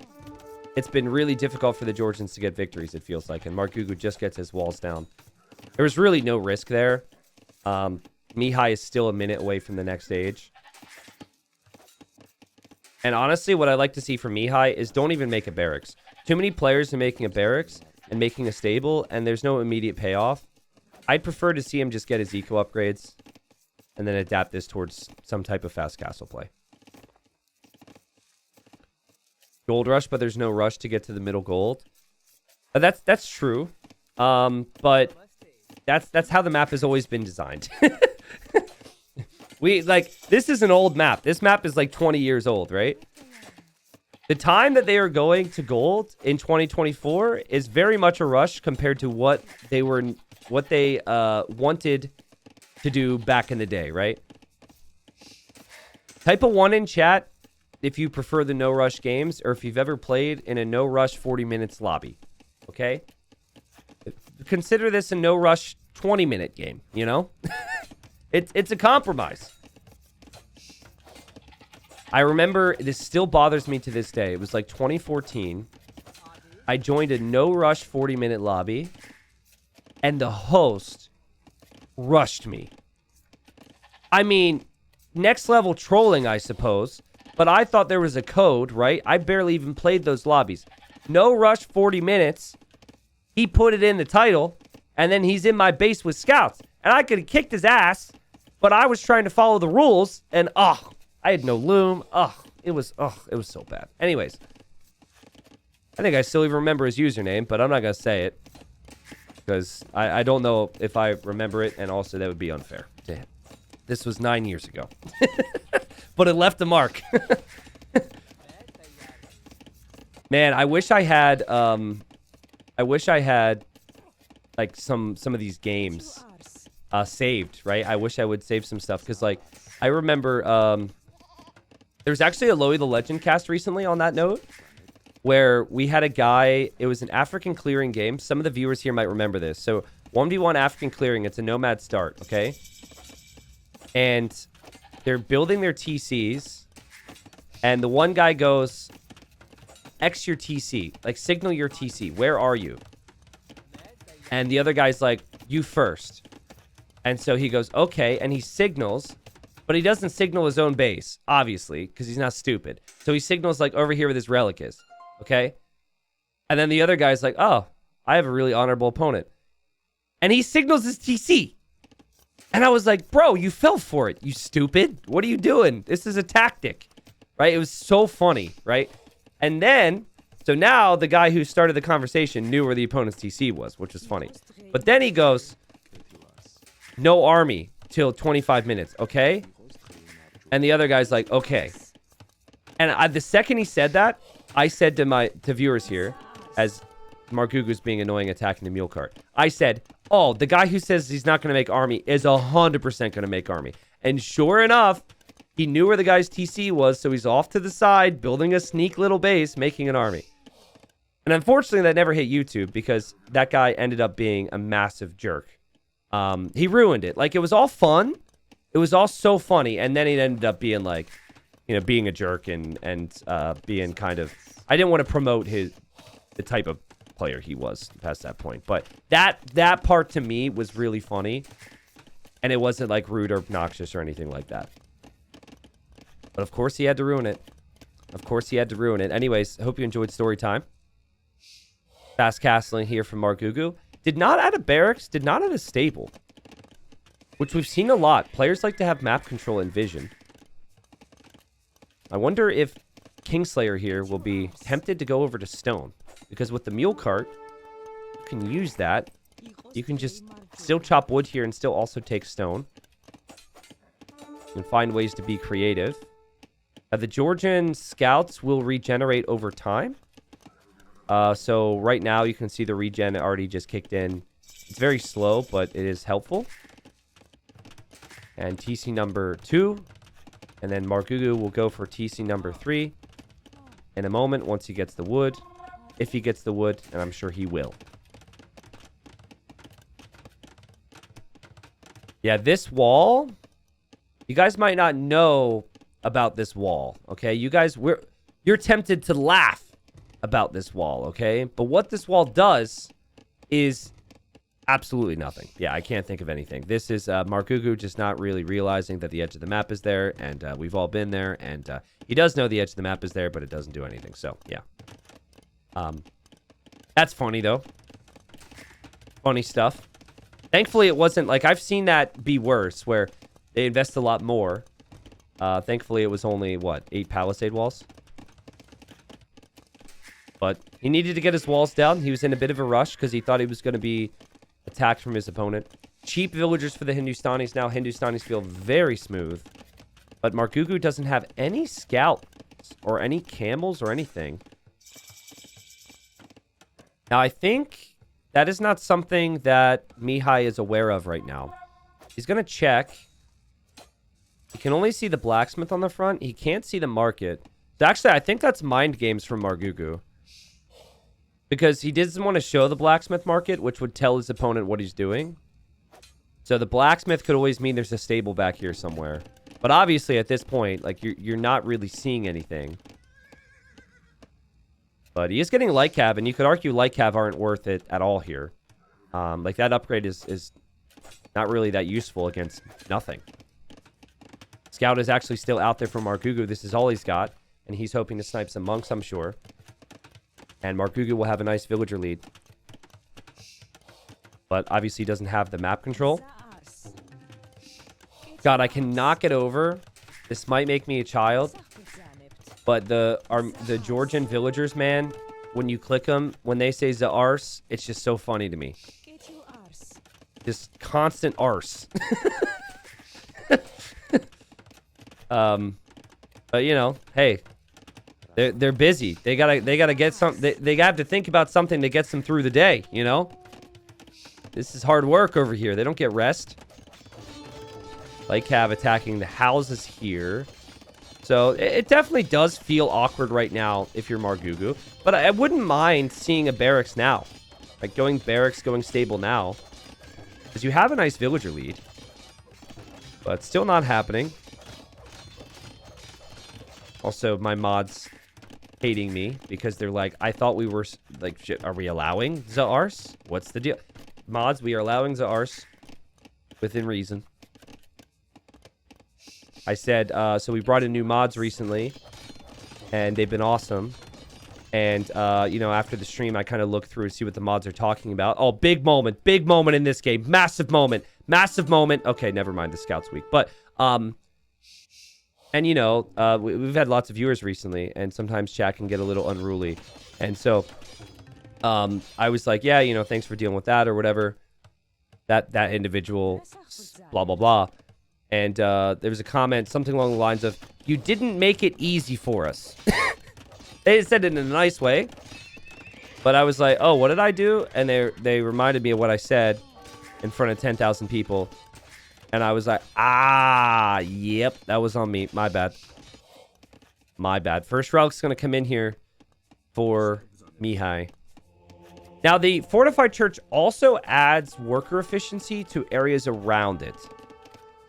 it's been really difficult for the Georgians to get victories, it feels like. And Margougou just gets his walls down. There was really no risk there. Mihai is still a minute away from the next stage. And honestly, what I like to see from Mihai is don't even make a barracks. Too many players are making a barracks and making a stable, and there's no immediate payoff. I'd prefer to see him just get his eco upgrades and then adapt this towards some type of fast castle play. Gold rush, but there's no rush to get to the middle gold. That's true. But that's how the map has always been designed. This is an old map. This map is like 20 years old, right? The time that they are going to gold in 2024 is very much a rush compared to what they wanted to do back in the day, right? Type a 1 in chat if you prefer the no rush games, or if you've ever played in a no rush 40 minutes lobby. Okay? Consider this a no rush 20-minute game, you know? It's a compromise. I remember, this still bothers me to this day. It was like 2014. I joined a no-rush 40-minute lobby, and the host rushed me. I mean, next-level trolling, I suppose, but I thought there was a code, right? I barely even played those lobbies. No rush 40 minutes. He put it in the title, and then he's in my base with scouts. And I could have kicked his ass, But I was trying to follow the rules, and I had no loom. It was so bad. Anyways, I think I still even remember his username, but I'm not gonna say it because I don't know if I remember it, and also that would be unfair to him. This was 9 years ago, but it left a mark. Man, I wish I had like some of these games saved, right? I wish I would save some stuff because, like, I remember there's actually a Loey the Legend cast recently on that note where we had a guy. It was an African clearing game. Some of the viewers here might remember this. So 1v1 African clearing. It's a nomad start, okay? And they're building their TCs, and the one guy goes, X your TC, like signal your TC. Where are you? And the other guy's like, you first. And so he goes, okay, and he signals, but he doesn't signal his own base, obviously, because he's not stupid. So he signals like over here with his relic is, okay? And then the other guy's like, oh, I have a really honorable opponent. And he signals his TC. And I was like, bro, you fell for it, you stupid. What are you doing? This is a tactic, right? It was so funny, right? And then, so now the guy who started the conversation knew where the opponent's TC was, which was funny. But then he goes, no army till 25 minutes, okay? And the other guy's like, okay. And the second he said that, I said to viewers here, as Margougou's being annoying attacking the mule cart, I said, oh, the guy who says he's not going to make army is 100% going to make army. And sure enough, he knew where the guy's TC was, so he's off to the side, building a sneak little base, making an army. And unfortunately, that never hit YouTube because that guy ended up being a massive jerk. He ruined it. Like, it was all fun. It was all so funny. And then it ended up being like, you know, being a jerk and being kind of... I didn't want to promote the type of player he was past that point. But that part to me was really funny. And it wasn't like rude or obnoxious or anything like that. But of course he had to ruin it. Of course he had to ruin it. Anyways, I hope you enjoyed story time. Fast castling here from Margougou. Did not add a barracks, did not add a stable. Which we've seen a lot. Players like to have map control and vision. I wonder if Kingslayer here will be tempted to go over to stone. Because with the mule cart, you can use that. You can just still chop wood here and still also take stone. You can find ways to be creative. The Georgian scouts will regenerate over time. So right now you can see the regen already just kicked in. It's very slow, but it is helpful. And TC number 2. And then Margougou will go for TC number 3 in a moment once he gets the wood. If he gets the wood, and I'm sure he will. Yeah, this wall, you guys might not know about this wall, okay? You guys, you're tempted to laugh about this wall, okay? But what this wall does is absolutely nothing. Yeah, I can't think of anything. This is Margougou just not really realizing that the edge of the map is there, and we've all been there, and he does know the edge of the map is there, but it doesn't do anything, so yeah. That's funny, though. Funny stuff. Thankfully, it wasn't, like, I've seen that be worse, where they invest a lot more. Thankfully, it was only, what, 8 palisade walls? But he needed to get his walls down. He was in a bit of a rush because he thought he was going to be attacked from his opponent. Cheap villagers for the Hindustanis now. Hindustanis feel very smooth. But Margougou doesn't have any scouts or any camels or anything. Now, I think that is not something that Mihai is aware of right now. He's going to check. He can only see the blacksmith on the front. He can't see the market. Actually, I think that's mind games from Margougou. Because he doesn't want to show the blacksmith market, which would tell his opponent what he's doing. So the blacksmith could always mean there's a stable back here somewhere. But obviously, at this point, like, you're not really seeing anything. But he is getting light cab, and you could argue light cab aren't worth it at all here. Like, that upgrade is not really that useful against nothing. Scout is actually still out there for Margougou. This is all he's got. And he's hoping to snipe some monks, I'm sure. And Margougou will have a nice villager lead. But obviously he doesn't have the map control. God, I cannot get over. This might make me a child. But the Georgian villagers, man, when you click them, when they say the arse, it's just so funny to me. Just constant arse. But you know, hey, they're busy. They gotta get some. They have to think about something that gets them through the day. You know, this is hard work over here. They don't get rest. Like Cav attacking the houses here. So it definitely does feel awkward right now if you're Margougou. But I wouldn't mind seeing a barracks now. Like going barracks, going stable now. Because you have a nice villager lead. But still not happening. Also, my mods hating me because they're like, I thought we were, like, shit, are we allowing Zaars? What's the deal? Mods, we are allowing Zaars within reason. I said, so we brought in new mods recently, and they've been awesome. And, you know, after the stream, I kind of looked through and see what the mods are talking about. Oh, big moment in this game. Massive moment. Okay, never mind, the Scout's weak. But, and, you know, we've had lots of viewers recently, and sometimes chat can get a little unruly. And so, I was like, yeah, you know, thanks for dealing with that or whatever. That individual, blah, blah, blah. And there was a comment, something along the lines of, you didn't make it easy for us. They said it in a nice way. But I was like, oh, what did I do? And they reminded me of what I said in front of 10,000 people. And I was like, yep, that was on me. My bad. First relic's going to come in here for Mihai. Now, the fortified church also adds worker efficiency to areas around it.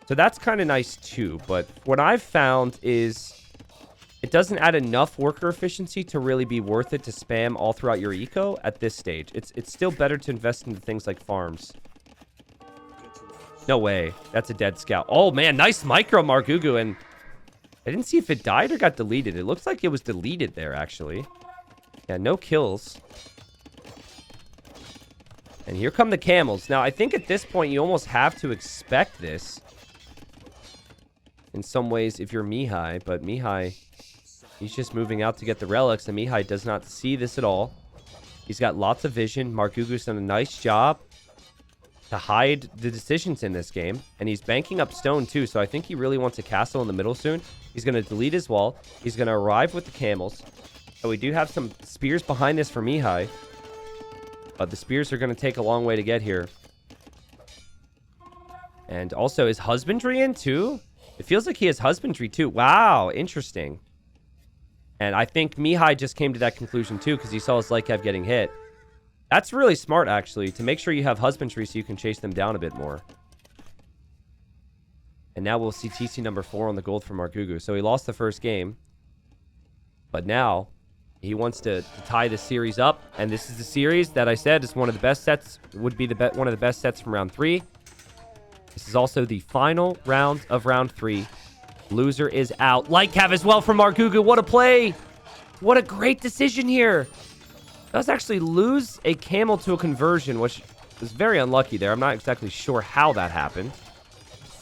So that's kind of nice too. But what I've found is it doesn't add enough worker efficiency to really be worth it to spam all throughout your eco at this stage. It's still better to invest into things like farms. No way. That's a dead scout. Oh, man. Nice micro, Margougou. And I didn't see if it died or got deleted. It looks like it was deleted there, actually. Yeah, no kills. And here come the camels. Now, I think at this point, you almost have to expect this. In some ways, if you're Mihai. But Mihai, he's just moving out to get the relics. And Mihai does not see this at all. He's got lots of vision. Margougou's done a nice job to hide the decisions in this game. And he's banking up stone too, so I think he really wants a castle in the middle soon. He's going to delete his wall. He's going to arrive with the camels. So we do have some spears behind this for Mihai. But the spears are going to take a long way to get here. And also, is husbandry in too? It feels like he has husbandry too. Wow, interesting. And I think Mihai just came to that conclusion too because he saw his Lycav getting hit. That's really smart, actually, to make sure you have husbandry so you can chase them down a bit more. And now we'll see TC number 4 on the gold for Margougou. So he lost the first game. But now he wants to tie the series up. And this is the series that I said is one of the best sets. Would be one of the best sets from round 3. This is also the final round of round 3. Loser is out. Lycav as well from Margougou. What a play. What a great decision here. Does actually lose a camel to a conversion, which is very unlucky there. I'm not exactly sure how that happened.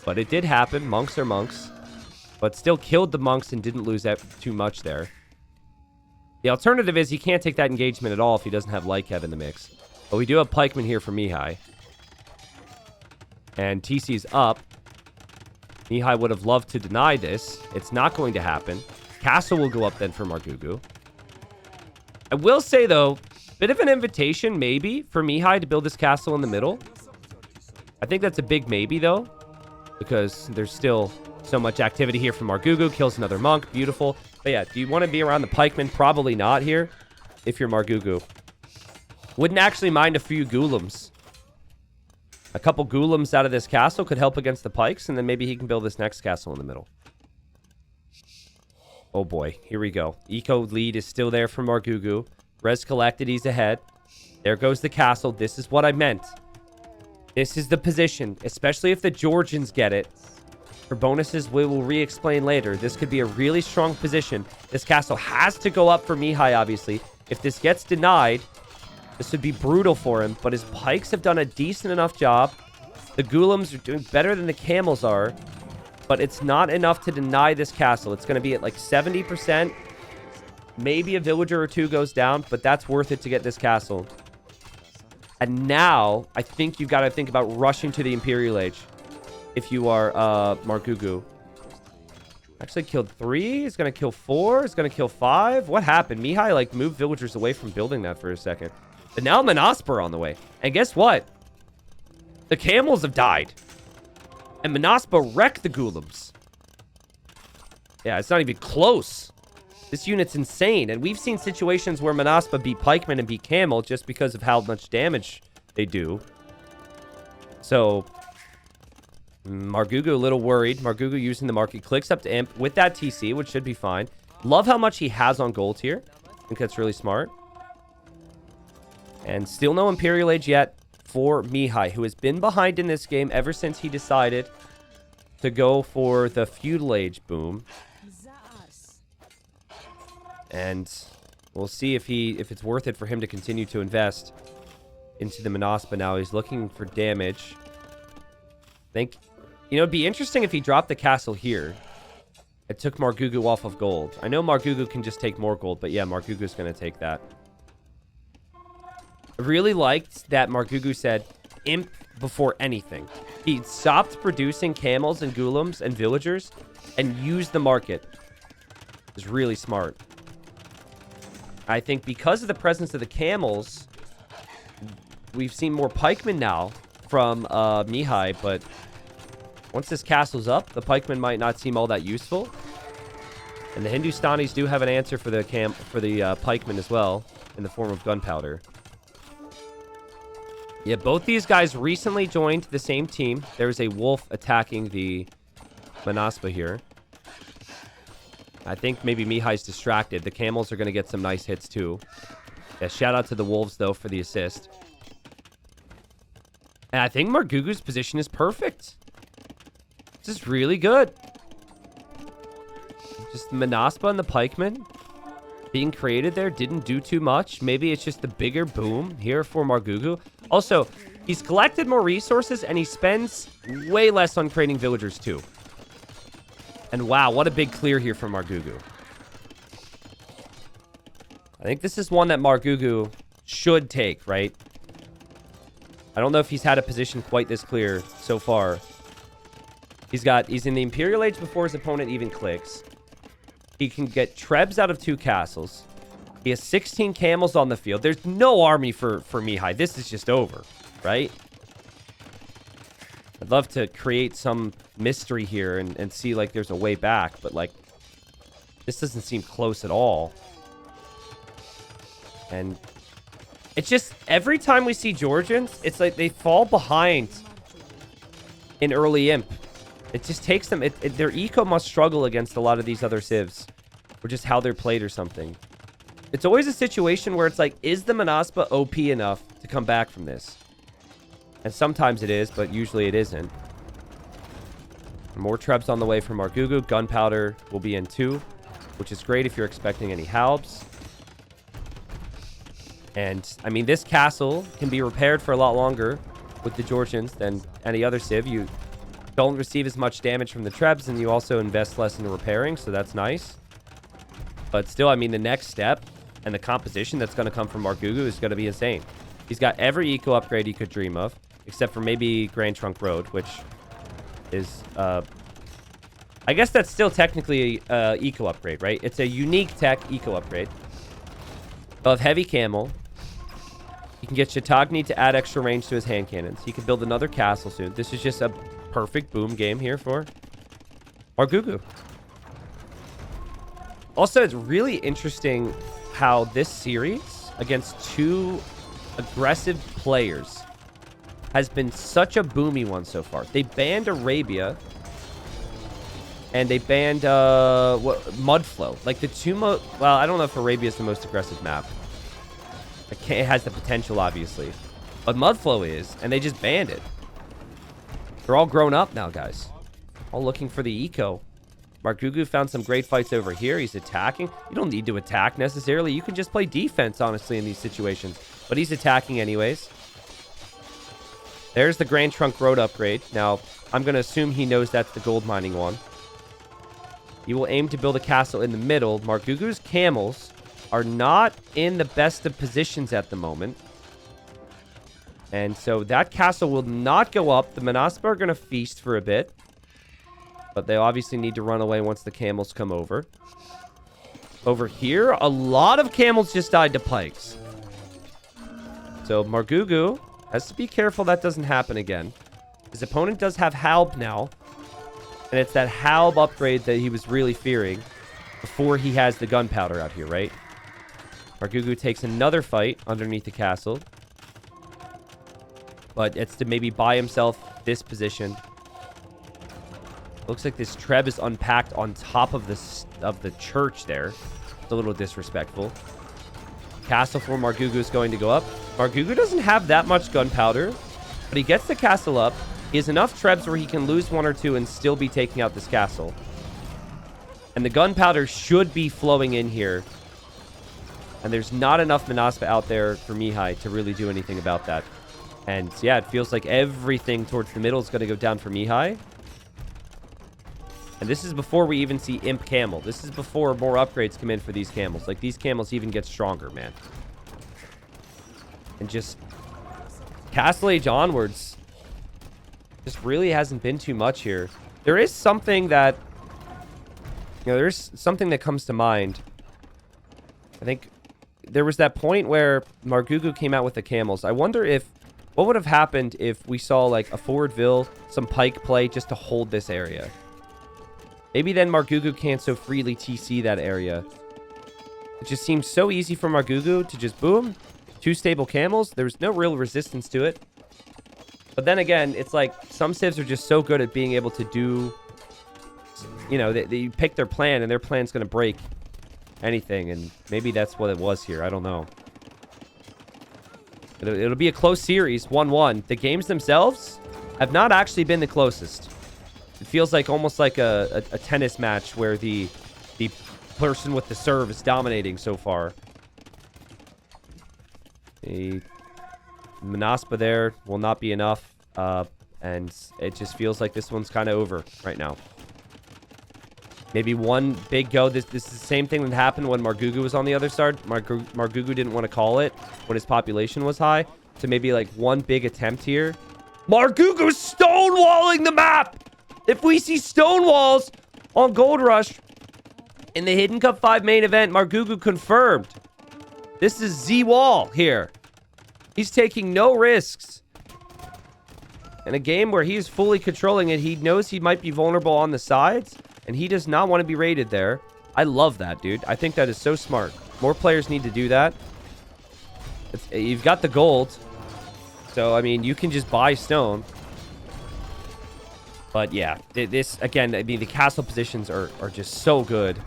But it did happen. Monks are monks. But still killed the monks and didn't lose that too much there. The alternative is he can't take that engagement at all if he doesn't have Lycav in the mix. But we do have pikemen here for Mihai. And TC's up. Mihai would have loved to deny this. It's not going to happen. Castle will go up then for Margougou. I will say, though, bit of an invitation, maybe, for Mihai to build this castle in the middle. I think that's a big maybe, though, because there's still so much activity here from Margougou. Kills another monk. Beautiful. But yeah, do you want to be around the pikemen? Probably not here, if you're Margougou. Wouldn't actually mind a few ghoulems. A couple ghoulems out of this castle could help against the pikes, and then maybe he can build this next castle in the middle. Oh boy, here we go. Eco lead is still there for Margougou. Res collected, he's ahead. There goes the castle. This is what I meant. This is the position, especially if the Georgians get it. For bonuses, we will re-explain later. This could be a really strong position. This castle has to go up for Mihai, obviously. If this gets denied, this would be brutal for him, but his pikes have done a decent enough job. The ghoulems are doing better than the camels are. but it's not enough to deny this castle. It's going to be at like 70%. Maybe a villager or two goes down, but that's worth it to get this castle. And now, I think you've got to think about rushing to the Imperial Age if you are Margougou. Actually killed 3. It's going to kill 4. It's going to kill 5. What happened? Mihai, like, moved villagers away from building that for a second. But now Manaspa are on the way. And guess what? The camels have died. And Manaspa wrecked the golems. Yeah, it's not even close. This unit's insane. And we've seen situations where Manaspa beat pikemen and beat camel just because of how much damage they do. So... Margougou a little worried. Margougou using the market. Clicks up to imp with that TC, which should be fine. Love how much he has on gold here. I think that's really smart. And still no Imperial Age yet for Mihai, who has been behind in this game ever since he decided to go for the Feudal Age boom. And we'll see if it's worth it for him to continue to invest into the Manaspa now. He's looking for damage. I think... You know, it'd be interesting if he dropped the castle here. It took Margougou off of gold. I know Margougou can just take more gold, but yeah, Margougou's going to take that. I really liked that Margougou said imp before anything. He stopped producing camels and golems and villagers and used the market. It's really smart. I think because of the presence of the camels, we've seen more pikemen now from Mihai, but... Once this castle's up, the pikemen might not seem all that useful. And the Hindustanis do have an answer for the pikemen as well, in the form of gunpowder. Yeah, both these guys recently joined the same team. There's a wolf attacking the Manaspa here. I think maybe Mihai's distracted. The camels are going to get some nice hits too. Yeah, shout out to the wolves, though, for the assist. And I think Margougou's position is perfect. This is really good. Just Manaspa and the pikemen being created there didn't do too much. Maybe it's just the bigger boom here for Margougou. Also, he's collected more resources and he spends way less on creating villagers too. And wow, what a big clear here from Margougou. I think this is one that Margougou should take, right? I don't know if he's had a position quite this clear so far. He's in the Imperial Age before his opponent even clicks. He can get Trebs out of 2 castles. He has 16 camels on the field. There's no army for Mihai. This is just over, right? I'd love to create some mystery here and see, like, there's a way back. But, like, this doesn't seem close at all. And it's just, every time we see Georgians, it's like they fall behind in early imp. It just takes them... their eco must struggle against a lot of these other civs. Or just how they're played or something. It's always a situation where it's like, is the Manaspa OP enough to come back from this? And sometimes it is, but usually it isn't. More trebs on the way from Margougou. Gunpowder will be in too, which is great if you're expecting any halbs. And, I mean, this castle can be repaired for a lot longer with the Georgians than any other civ. You don't receive as much damage from the trebs, and you also invest less in repairing, so that's nice. But still, I mean, the next step and the composition that's going to come from Margougou is going to be insane. He's got every eco upgrade he could dream of, except for maybe Grand Trunk Road, which is, I guess that's still technically a eco upgrade, right? It's a unique tech eco upgrade. Of Heavy Camel. He can get Chautauqua to add extra range to his hand cannons. He can build another castle soon. This is just a perfect boom game here for Margougou. Also, it's really interesting how this series against 2 aggressive players has been such a boomy one so far. They banned Arabia and they banned Mudflow. Like the 2 well, I don't know if Arabia is the most aggressive map. It has the potential, obviously. But Mudflow is, and they just banned it. They're all grown up now, guys. All looking for the eco. Margougou found some great fights over here. He's attacking. You don't need to attack necessarily. You can just play defense, honestly, in these situations. But he's attacking anyways. There's the Grand Trunk Road upgrade. Now, I'm going to assume he knows that's the gold mining one. He will aim to build a castle in the middle. Margougou's camels are not in the best of positions at the moment. And so that castle will not go up. The Manaspa are going to feast for a bit. But they obviously need to run away once the camels come over. Over here, a lot of camels just died to pikes. So Margougou has to be careful that doesn't happen again. His opponent does have Halb now. And it's that Halb upgrade that he was really fearing before he has the gunpowder out here, right? Margougou takes another fight underneath the castle. But it's to maybe buy himself this position. Looks like this Treb is unpacked on top of the church there. It's a little disrespectful. Castle for Margougou is going to go up. Margougou doesn't have that much gunpowder, but he gets the castle up. He has enough Trebs where he can lose one or two and still be taking out this castle. And the gunpowder should be flowing in here. And there's not enough Manaspa out there for Mihai to really do anything about that. And yeah, it feels like everything towards the middle is going to go down for Mihai. And this is before we even see Imp Camel. This is before more upgrades come in for these camels. Like, these camels even get stronger, man. And just Castle Age onwards, just really hasn't been too much here. There is something that, there's something that comes to mind. I think there was that point where Margougou came out with the camels. I wonder what would have happened if we saw, like, a forward-ville, some pike play just to hold this area. Maybe then Margougou can't so freely TC that area. It just seems so easy for Margougou to just boom. 2 stable camels. There's no real resistance to it. But then again, it's like some civs are just so good at being able to do... they pick their plan and their plan's going to break anything. And maybe that's what it was here. I don't know. It'll be a close series, 1-1. The games themselves have not actually been the closest. It feels like almost like a tennis match where the person with the serve is dominating so far. A Manaspa there will not be enough. And it just feels like this one's kind of over right now. Maybe one big go. This is the same thing that happened when Margougou was on the other side. Margougou didn't want to call it when his population was high. So maybe like one big attempt here. Margougou's stonewalling the map! If we see stone walls on Gold Rush in the Hidden Cup 5 main event, Margougou confirmed. This is Z-Wall here. He's taking no risks. In a game where he's fully controlling it, he knows he might be vulnerable on the sides, and he does not want to be raided there. I love that, dude. I think that is so smart. More players need to do that. You've got the gold. So, I mean, you can just buy stone. But yeah, this, again, I mean, the castle positions are just so good.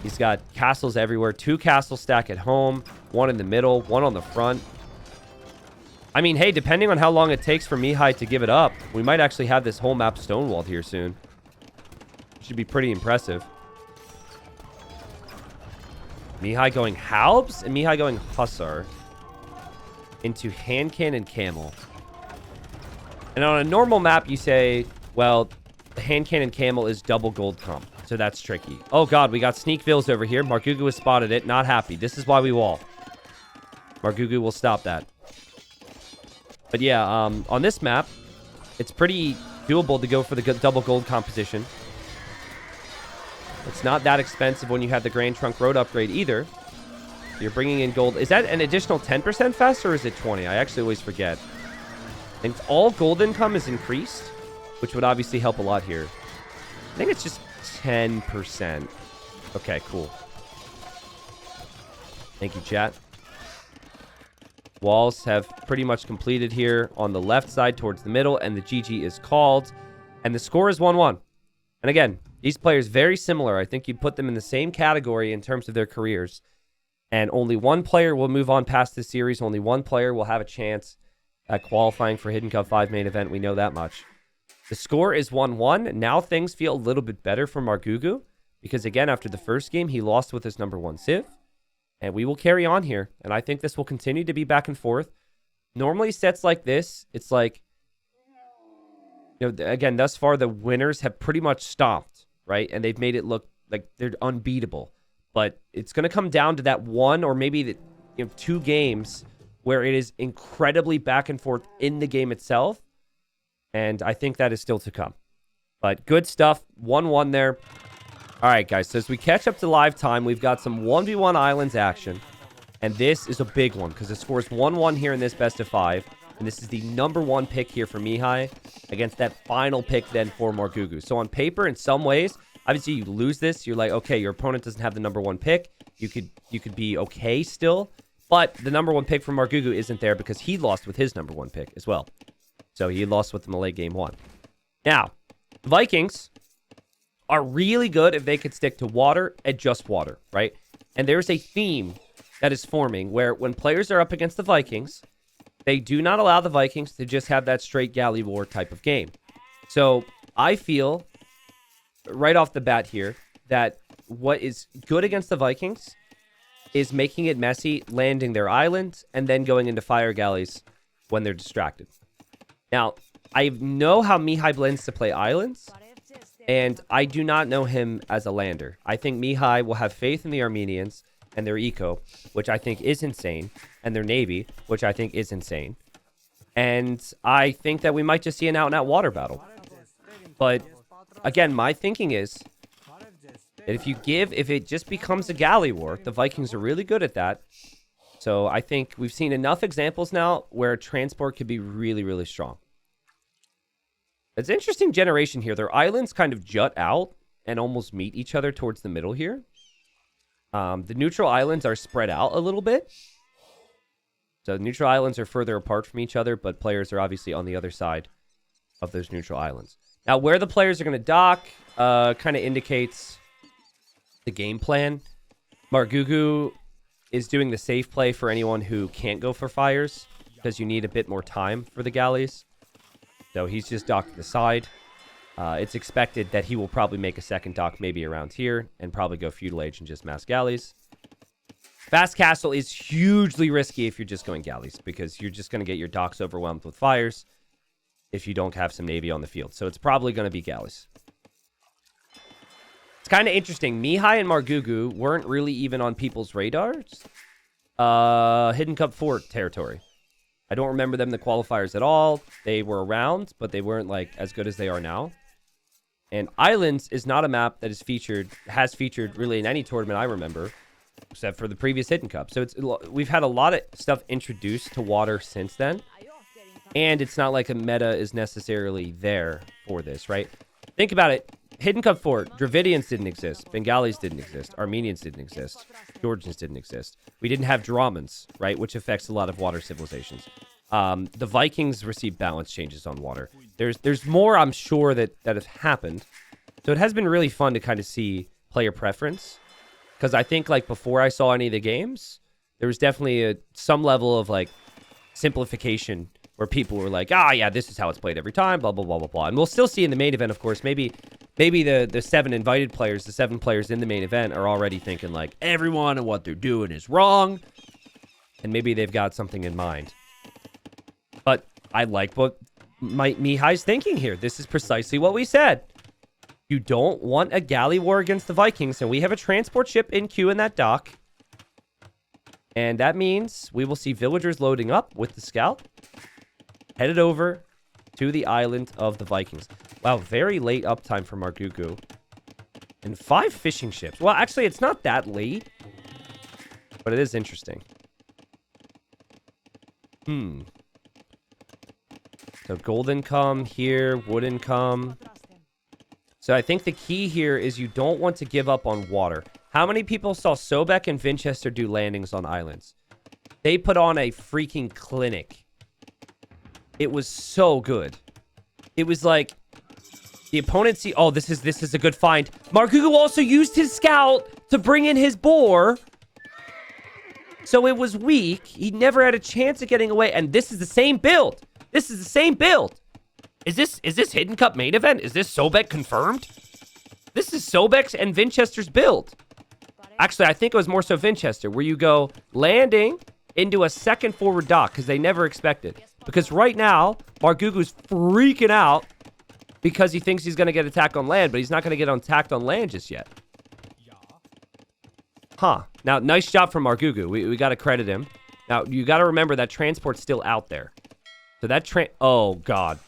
He's got castles everywhere. 2 castles stack at home. 1 in the middle. 1 on the front. I mean, hey, depending on how long it takes for Mihai to give it up, we might actually have this whole map stonewalled here soon. Should be pretty impressive. Mihai going Halbs and Mihai going Hussar into hand cannon camel. And on a normal map, you say, well, the hand cannon camel is double gold comp. So that's tricky. Oh, God, we got sneak vills over here. Margougou has spotted it. Not happy. This is why we wall. Margougou will stop that. But yeah, on this map, it's pretty doable to go for the double gold composition. It's not that expensive when you have the Grand Trunk Road upgrade either. You're bringing in gold. Is that an additional 10% faster or is it 20? I actually always forget. And all gold income is increased, which would obviously help a lot here. I think it's just 10%. Okay, cool. Thank you, chat. Walls have pretty much completed here on the left side towards the middle, and the GG is called. And the score is 1-1. And again, these players very similar. I think you'd put them in the same category in terms of their careers. And only one player will move on past this series. Only one player will have a chance at qualifying for Hidden Cup 5 main event. We know that much. The score is 1-1. Now things feel a little bit better for Margougou. Because again, after the first game, he lost with his number 1 Civ. And we will carry on here. And I think this will continue to be back and forth. Normally sets like this, it's like, again, thus far, the winners have pretty much stomped, right? And they've made it look like they're unbeatable. But it's going to come down to that one or maybe two games where it is incredibly back and forth in the game itself. And I think that is still to come. But good stuff. 1-1 there. All right, guys. So as we catch up to live time, we've got some 1v1 islands action. And this is a big one because the score is 1-1 here in this best of 5. And this is the number 1 pick here for Mihai against that final pick then for Margougou. So on paper, in some ways, obviously you lose this. You're like, okay, your opponent doesn't have the number 1 pick. You could be okay still. But the number 1 pick for Margougou isn't there because he lost with his number 1 pick as well. So he lost with the Malay game 1. Now, the Vikings are really good if they could stick to water and just water, right? And there's a theme that is forming where when players are up against the Vikings, they do not allow the Vikings to just have that straight galley war type of game. So I feel right off the bat here that what is good against the Vikings is making it messy, landing their islands, and then going into fire galleys when they're distracted. Now, I know how Mihai blends to play islands, and I do not know him as a lander. I think Mihai will have faith in the Armenians and their eco, which I think is insane, and their navy, which I think is insane. And I think that we might just see an out-and-out water battle. But, again, my thinking is that if it just becomes a galley war, the Vikings are really good at that. So I think we've seen enough examples now where transport could be really, really strong. It's an interesting generation here. Their islands kind of jut out and almost meet each other towards the middle here. The neutral islands are spread out a little bit. So the neutral islands are further apart from each other, but players are obviously on the other side of those neutral islands. Now, where the players are going to dock kind of indicates the game plan. Margougou is doing the safe play for anyone who can't go for fires because you need a bit more time for the galleys. So he's just docked to the side. It's expected that he will probably make a second dock maybe around here and probably go feudal age and just mass galleys. Fast castle is hugely risky if you're just going galleys because you're just going to get your docks overwhelmed with fires if you don't have some navy on the field. So it's probably going to be galleys. It's kind of interesting. Mihai and Margougou weren't really even on people's radars. Hidden Cup Fort territory. I don't remember them in the qualifiers at all. They were around, but they weren't like as good as they are now. And Islands is not a map that has featured really in any tournament I remember, except for the previous Hidden Cup. So we've had a lot of stuff introduced to water since then. And it's not like a meta is necessarily there for this, right? Think about it. Hidden Cup Fort, Dravidians didn't exist. Bengalis didn't exist. Armenians didn't exist. Georgians didn't exist. We didn't have Dramans, right? Which affects a lot of water civilizations. The Vikings received balance changes on water. There's more, I'm sure, that has happened. So it has been really fun to kind of see player preference. Because I think, like, before I saw any of the games, there was definitely some level of, like, simplification where people were like, yeah, this is how it's played every time, blah, blah, blah, blah, blah. And we'll still see in the main event, of course, maybe the 7 invited players, the 7 players in the main event are already thinking, like, everyone and what they're doing is wrong. And maybe they've got something in mind. But I like what Mihai's thinking here. This is precisely what we said. You don't want a galley war against the Vikings, and we have a transport ship in queue in that dock. And that means we will see villagers loading up with the scout, headed over to the island of the Vikings. Wow, very late uptime for Margougou. And 5 fishing ships. Well, actually, it's not that late, but it is interesting. So golden come here, wooden come. So I think the key here is you don't want to give up on water. How many people saw Sobek and Winchester do landings on islands? They put on a freaking clinic. It was so good. It was like the opponent see, oh, this is a good find. Margougou also used his scout to bring in his boar. So it was weak. He never had a chance of getting away. And this is the same build. This is the same build. Is this Hidden Cup main event? Is this Sobek confirmed? This is Sobek's and Winchester's build. Actually, I think it was more so Winchester, where you go landing into a second forward dock because they never expected. Because right now, Margougou's freaking out because he thinks he's going to get attacked on land, but he's not going to get attacked on land just yet. Huh. Now, nice job from Margougou. We got to credit him. Now, you got to remember that transport's still out there. So that oh, God.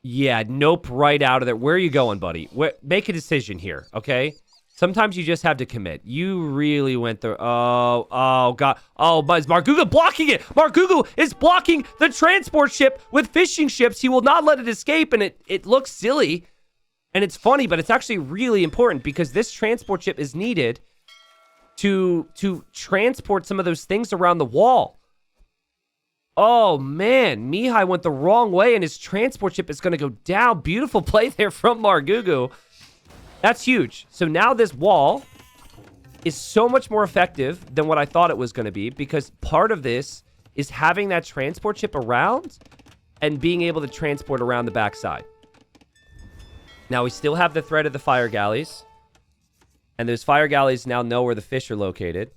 Yeah, nope, right out of there. Where are you going, buddy? Make a decision here, okay? Sometimes you just have to commit. You really went through... Oh, God. Oh, but is Margougou blocking it? Margougou is blocking the transport ship with fishing ships. He will not let it escape, and it looks silly. And it's funny, but it's actually really important because this transport ship is needed to transport some of those things around the wall. Oh, man. Mihai went the wrong way, and his transport ship is going to go down. Beautiful play there from Margougou. That's huge. So now this wall is so much more effective than what I thought it was going to be because part of this is having that transport ship around and being able to transport around the backside. Now, we still have the threat of the fire galleys. And those fire galleys now know where the fish are located.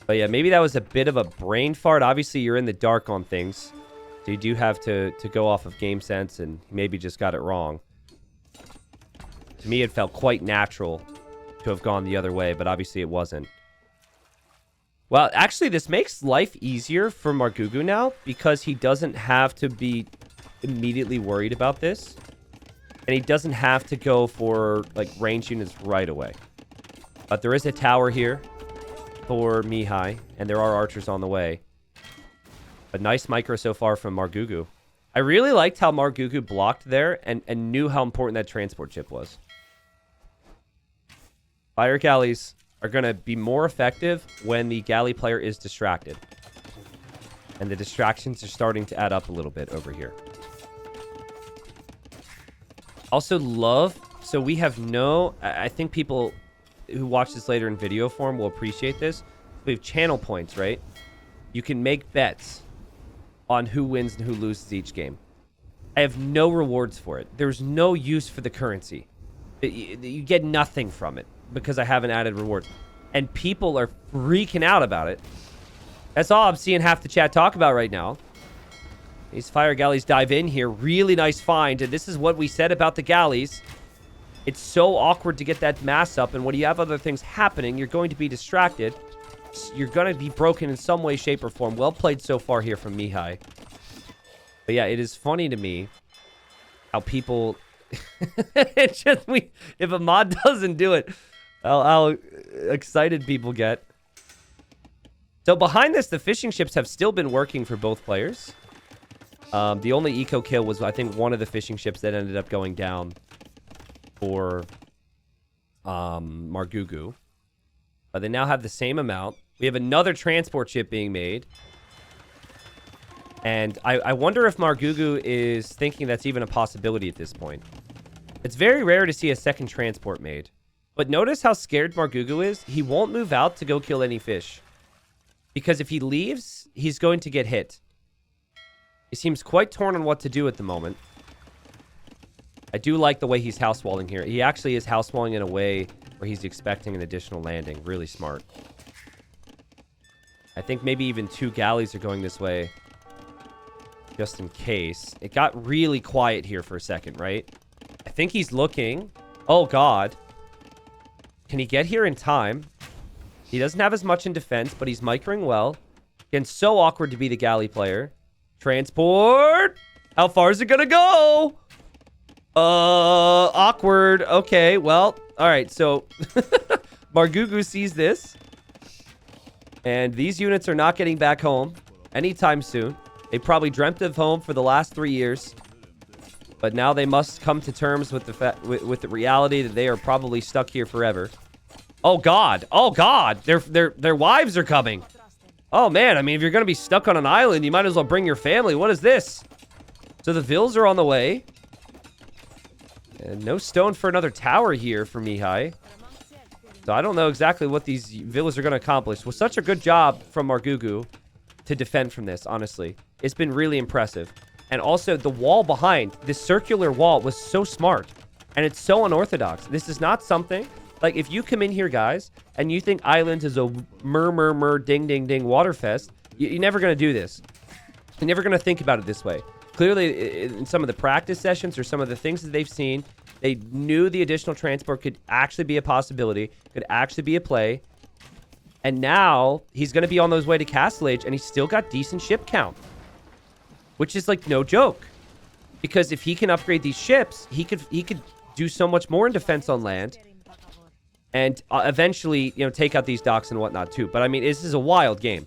But yeah, maybe that was a bit of a brain fart. Obviously, you're in the dark on things. So you do have to go off of game sense and maybe just got it wrong. To me, it felt quite natural to have gone the other way, but obviously it wasn't. Well, actually, this makes life easier for Margougou now because he doesn't have to be immediately worried about this. And he doesn't have to go for, like, range units right away. But there is a tower here for Mihai, and there are archers on the way. A nice micro so far from Margougou. I really liked how Margougou blocked there and knew how important that transport ship was. Fire galleys are going to be more effective when the galley player is distracted. And the distractions are starting to add up a little bit over here. Also love, so we have I think people who watch this later in video form will appreciate this. We have channel points, right? You can make bets on who wins and who loses each game. I have no rewards for it. There's no use for the currency. You get nothing from it because I haven't added rewards. And people are freaking out about it. That's all I'm seeing half the chat talk about right now. These fire galleys dive in here. Really nice find. And this is what we said about the galleys. It's so awkward to get that mass up. And when you have other things happening, you're going to be distracted. You're going to be broken in some way, shape, or form. Well played so far here from Mihai. But yeah, it is funny to me how people... it's just if a mod doesn't do it, how excited people get. So behind this, the fishing ships have still been working for both players. The only eco kill was, I think, one of the fishing ships that ended up going down for Margougou. They now have the same amount. We have another transport ship being made. And I wonder if Margougou is thinking that's even a possibility at this point. It's very rare to see a second transport made. But notice how scared Margougou is. He won't move out to go kill any fish. Because if he leaves, he's going to get hit. He seems quite torn on what to do at the moment. I do like the way he's house walling here. He actually is house walling in a way where he's expecting an additional landing. Really smart. I think maybe even 2 galleys are going this way. Just in case. It got really quiet here for a second, right? I think he's looking. Oh, God. Can he get here in time? He doesn't have as much in defense, but he's microing well. Again, so awkward to be the galley player. Transport! How far is it gonna go? Awkward. Okay, well, all right, so Margougou sees this. And these units are not getting back home anytime soon. They probably dreamt of home for the last 3 years. But now they must come to terms with the reality that they are probably stuck here forever. Oh, God. Oh, God. Their wives are coming. Oh, man. I mean, if you're going to be stuck on an island, you might as well bring your family. What is this? So the vills are on the way. And no stone for another tower here for Mihai. So I don't know exactly what these villas are going to accomplish. Well, such a good job from Margougou to defend from this, honestly. It's been really impressive. And also, the wall behind, this circular wall, was so smart. And it's so unorthodox. This is not something... Like, if you come in here, guys, and you think Islands is a ding, ding, ding water fest, you're never going to do this. You're never going to think about it this way. Clearly, in some of the practice sessions or some of the things that they've seen, they knew the additional transport could actually be a possibility, could actually be a play. And now he's going to be on those way to Castle Age, and he's still got decent ship count, which is like no joke. Because if he can upgrade these ships, he could do so much more in defense on land, and eventually, take out these docks and whatnot too. But I mean, this is a wild game.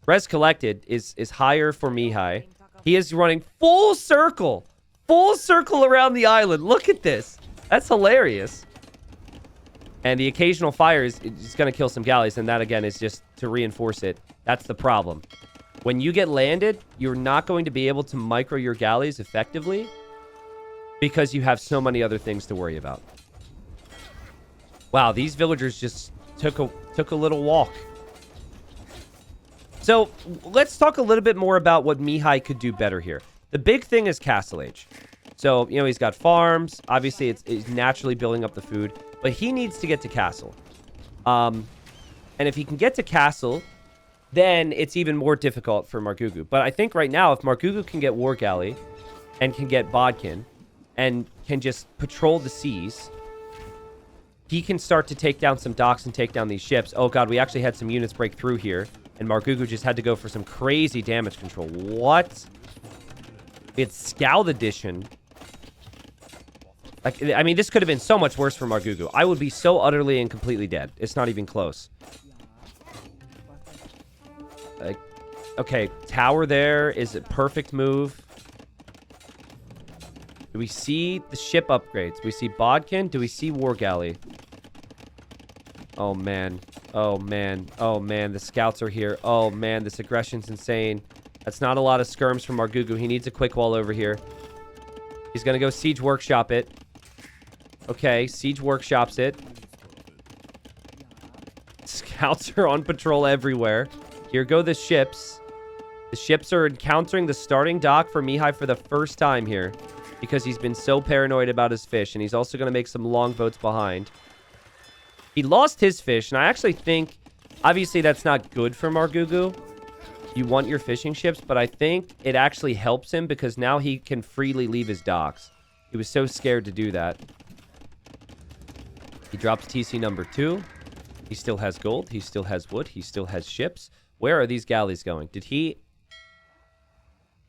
Res collected is higher for Mihai. He is running full circle around the island. Look at this. That's hilarious. And the occasional fire is going to kill some galleys, and that, again, is just to reinforce it. That's the problem. When you get landed, you're not going to be able to micro your galleys effectively because you have so many other things to worry about. Wow, these villagers just took a little walk. So let's talk a little bit more about what Mihai could do better here. The big thing is Castle Age. So, he's got farms. Obviously, it's naturally building up the food. But he needs to get to Castle. And if he can get to Castle, then it's even more difficult for Margougou. But I think right now, if Margougou can get War Galley and can get Bodkin and can just patrol the seas, he can start to take down some docks and take down these ships. Oh, God, we actually had some units break through here. And Margougou just had to go for some crazy damage control. What? It's Scald Edition. Like, I mean, this could have been so much worse for Margougou. I would be so utterly and completely dead. It's not even close. Okay, tower there is a perfect move. Do we see the ship upgrades? Do we see Bodkin? Do we see War Galley? Oh, man. Oh, man. Oh, man. The scouts are here. Oh, man. This aggression's insane. That's not a lot of skirms from Margougou. He needs a quick wall over here. He's going to go Siege Workshop it. Okay, Siege Workshops it. Scouts are on patrol everywhere. Here go the ships. The ships are encountering the starting dock for Mihai for the first time here because he's been so paranoid about his fish, and he's also going to make some longboats behind. He lost his fish, and I actually think, obviously, that's not good for Margougou. You want your fishing ships, but I think it actually helps him because now he can freely leave his docks. He was so scared to do that. He drops TC number 2. He still has gold. He still has wood. He still has ships. Where are these galleys going? Did he...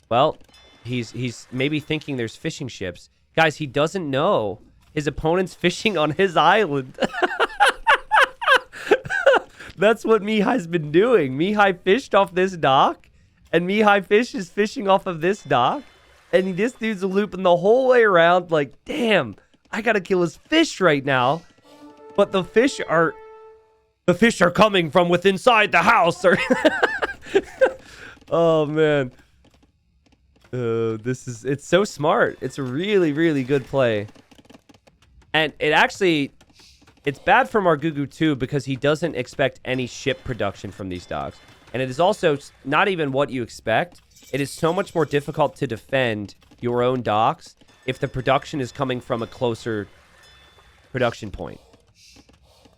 Well, he's maybe thinking there's fishing ships. Guys, he doesn't know his opponent's fishing on his island. That's what Mihai's been doing. Mihai fished off this dock, and Mihai Fish is fishing off of this dock, and this dude's looping the whole way around like, damn, I gotta kill his fish right now. But the fish are coming from within inside the house. Oh, man. It's so smart. It's a really, really good play. And it's bad for Margougou too because he doesn't expect any ship production from these docks. And it is also not even what you expect. It is so much more difficult to defend your own docks if the production is coming from a closer production point.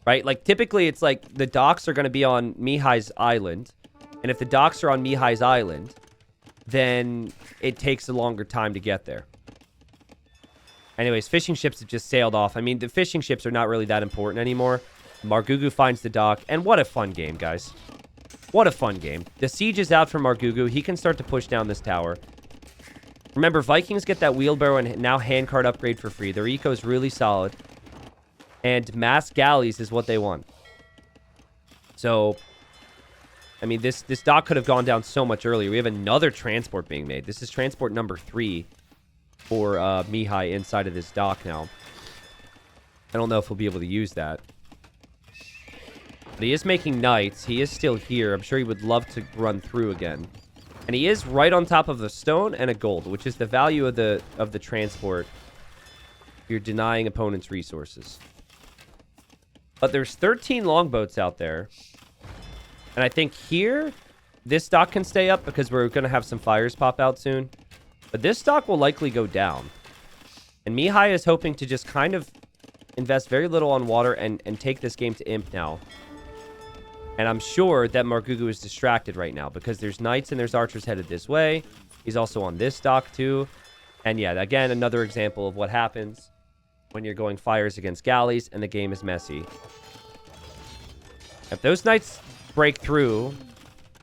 Right? Like, typically, it's like the docks are going to be on Mihai's island. And if the docks are on Mihai's island, then it takes a longer time to get there. Anyways, fishing ships have just sailed off. I mean, the fishing ships are not really that important anymore. Margougou finds the dock. And what a fun game, guys. What a fun game. The siege is out for Margougou. He can start to push down this tower. Remember, Vikings get that wheelbarrow and now handcart upgrade for free. Their eco is really solid. And mass galleys is what they want. So, I mean, this dock could have gone down so much earlier. We have another transport being made. This is transport number 3 for Mihai inside of this dock now. I don't know if we'll be able to use that. But he is making knights. He is still here. I'm sure he would love to run through again. And he is right on top of a stone and a gold, which is the value of the transport. You're denying opponents resources. But there's 13 longboats out there. And I think here, this dock can stay up because we're going to have some fires pop out soon. But this dock will likely go down. And Mihai is hoping to just kind of invest very little on water and take this game to imp now. And I'm sure that Margougou is distracted right now because there's knights and there's archers headed this way. He's also on this dock too. And yeah, again, another example of what happens when you're going fires against galleys and the game is messy. If those knights break through,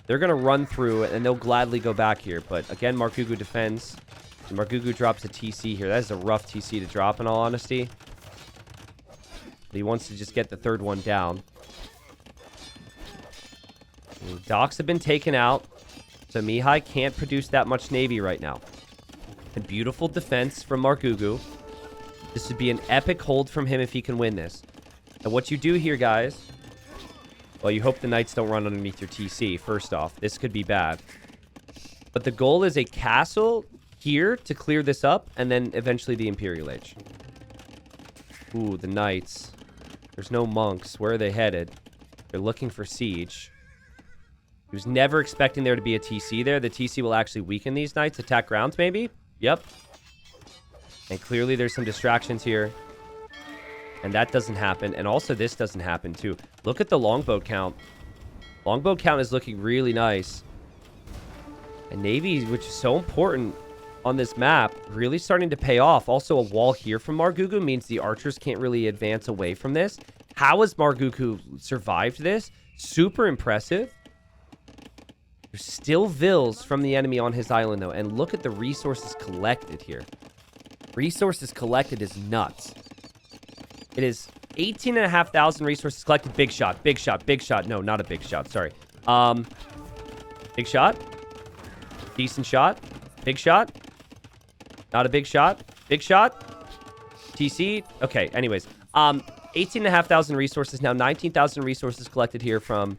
they're going to run through and they'll gladly go back here. But again, Margougou defends. And Margougou drops a TC here. That is a rough TC to drop, in all honesty. He wants to just get the third one down. Docks have been taken out. So Mihai can't produce that much navy right now. A beautiful defense from Margougou. This would be an epic hold from him if he can win this. And what you do here, guys... Well, you hope the knights don't run underneath your TC, first off. This could be bad. But the goal is a castle here to clear this up, and then eventually the Imperial Age. Ooh, the knights. There's no monks. Where are they headed? They're looking for siege. He was never expecting there to be a TC there. The TC will actually weaken these knights. Attack grounds, maybe? Yep. And clearly there's some distractions here. And that doesn't happen. And also this doesn't happen too. Look at the longbow count. Longbow count is looking really nice. And navy, which is so important on this map, really starting to pay off. Also, a wall here from Margougou means the archers can't really advance away from this. How has Margougou survived this? Super impressive. There's still vills from the enemy on his island, though. And look at the resources collected here. Resources collected is nuts. It is 18,500 resources collected. Big shot, big shot, big shot. No, not a big shot. Sorry. Big shot. Decent shot. Big shot. Not a big shot. Big shot. TC. Okay, anyways. 18,500 resources. Now 19,000 resources collected here from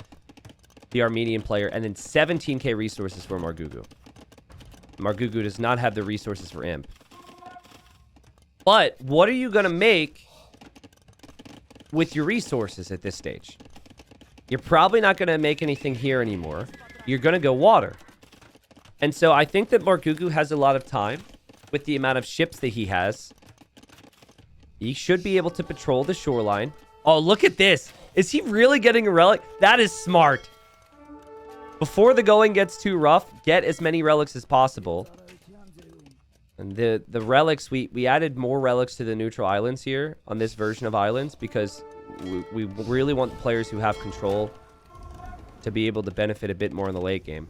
the Armenian player. And then 17k resources for Margougou. Margougou does not have the resources for Imp. But what are you going to make with your resources at this stage? You're probably not going to make anything here anymore. You're going to go water. And so I think that Margougou has a lot of time with the amount of ships that he has. He should be able to patrol the shoreline. Oh, look at this. Is he really getting a relic? That is smart. Before the going gets too rough, get as many relics as possible. And the relics, we added more relics to the neutral islands here on this version of islands because we really want the players who have control to be able to benefit a bit more in the late game.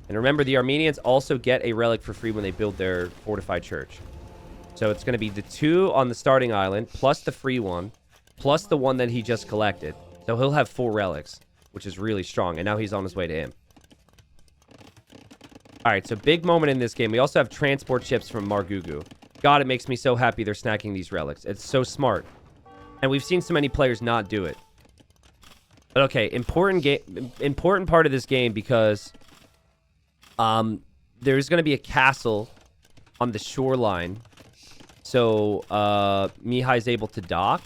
And remember, the Armenians also get a relic for free when they build their fortified church. So it's going to be the 2 on the starting island, plus the free one, plus the one that he just collected. So he'll have 4 relics, which is really strong. And now he's on his way to him. All right, so big moment in this game. We also have transport ships from Margougou. God, it makes me so happy they're snacking these relics. It's so smart. And we've seen so many players not do it. But okay, important part of this game because there's going to be a castle on the shoreline. So Mihai's able to dock.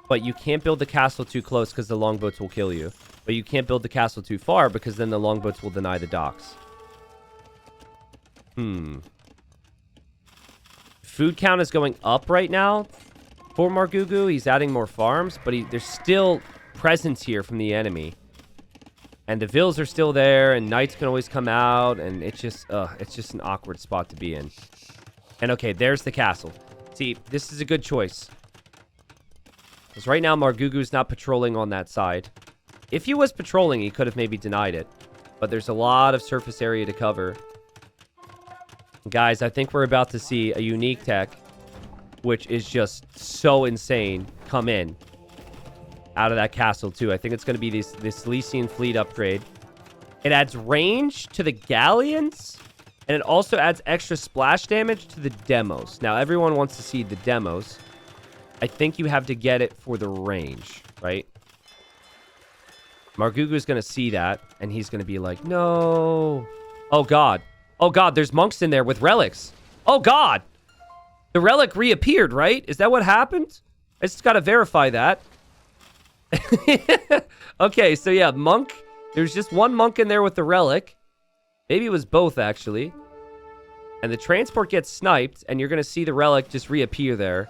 But you can't build the castle too close because the longboats will kill you. But you can't build the castle too far because then the longboats will deny the docks. Food count is going up right now for Margougou. He's adding more farms, but there's still presence here from the enemy. And the vills are still there, and knights can always come out, and it's just an awkward spot to be in. And okay, there's the castle. See, this is a good choice. Because right now, Margougou's not patrolling on that side. If he was patrolling, he could have maybe denied it. But there's a lot of surface area to cover. Guys, I think we're about to see a unique tech, which is just so insane, come in out of that castle, too. I think it's going to be this Lycian fleet upgrade. It adds range to the galleons, and it also adds extra splash damage to the demos. Now, everyone wants to see the demos. I think you have to get it for the range, right? Margougou's going to see that, and he's going to be like, no. Oh, God. Oh, God, there's monks in there with relics. Oh, God. The relic reappeared, right? Is that what happened? I just got to verify that. Okay, so yeah, monk. There's just one monk in there with the relic. Maybe it was both, actually. And the transport gets sniped, and you're going to see the relic just reappear there.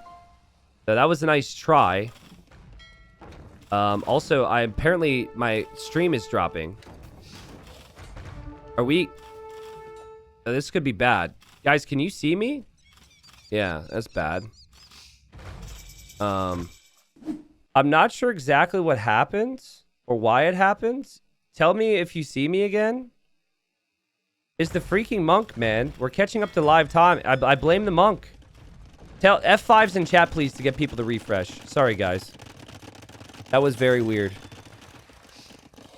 So that was a nice try. Also, apparently my stream is dropping. Are we This could be bad. Guys, can you see me? Yeah, that's bad. I'm not sure exactly what happens or why it happens. Tell me if you see me again. It's the freaking monk, man. We're catching up to live time. I blame the monk. Tell F5s in chat, please, to get people to refresh. Sorry, guys. That was very weird.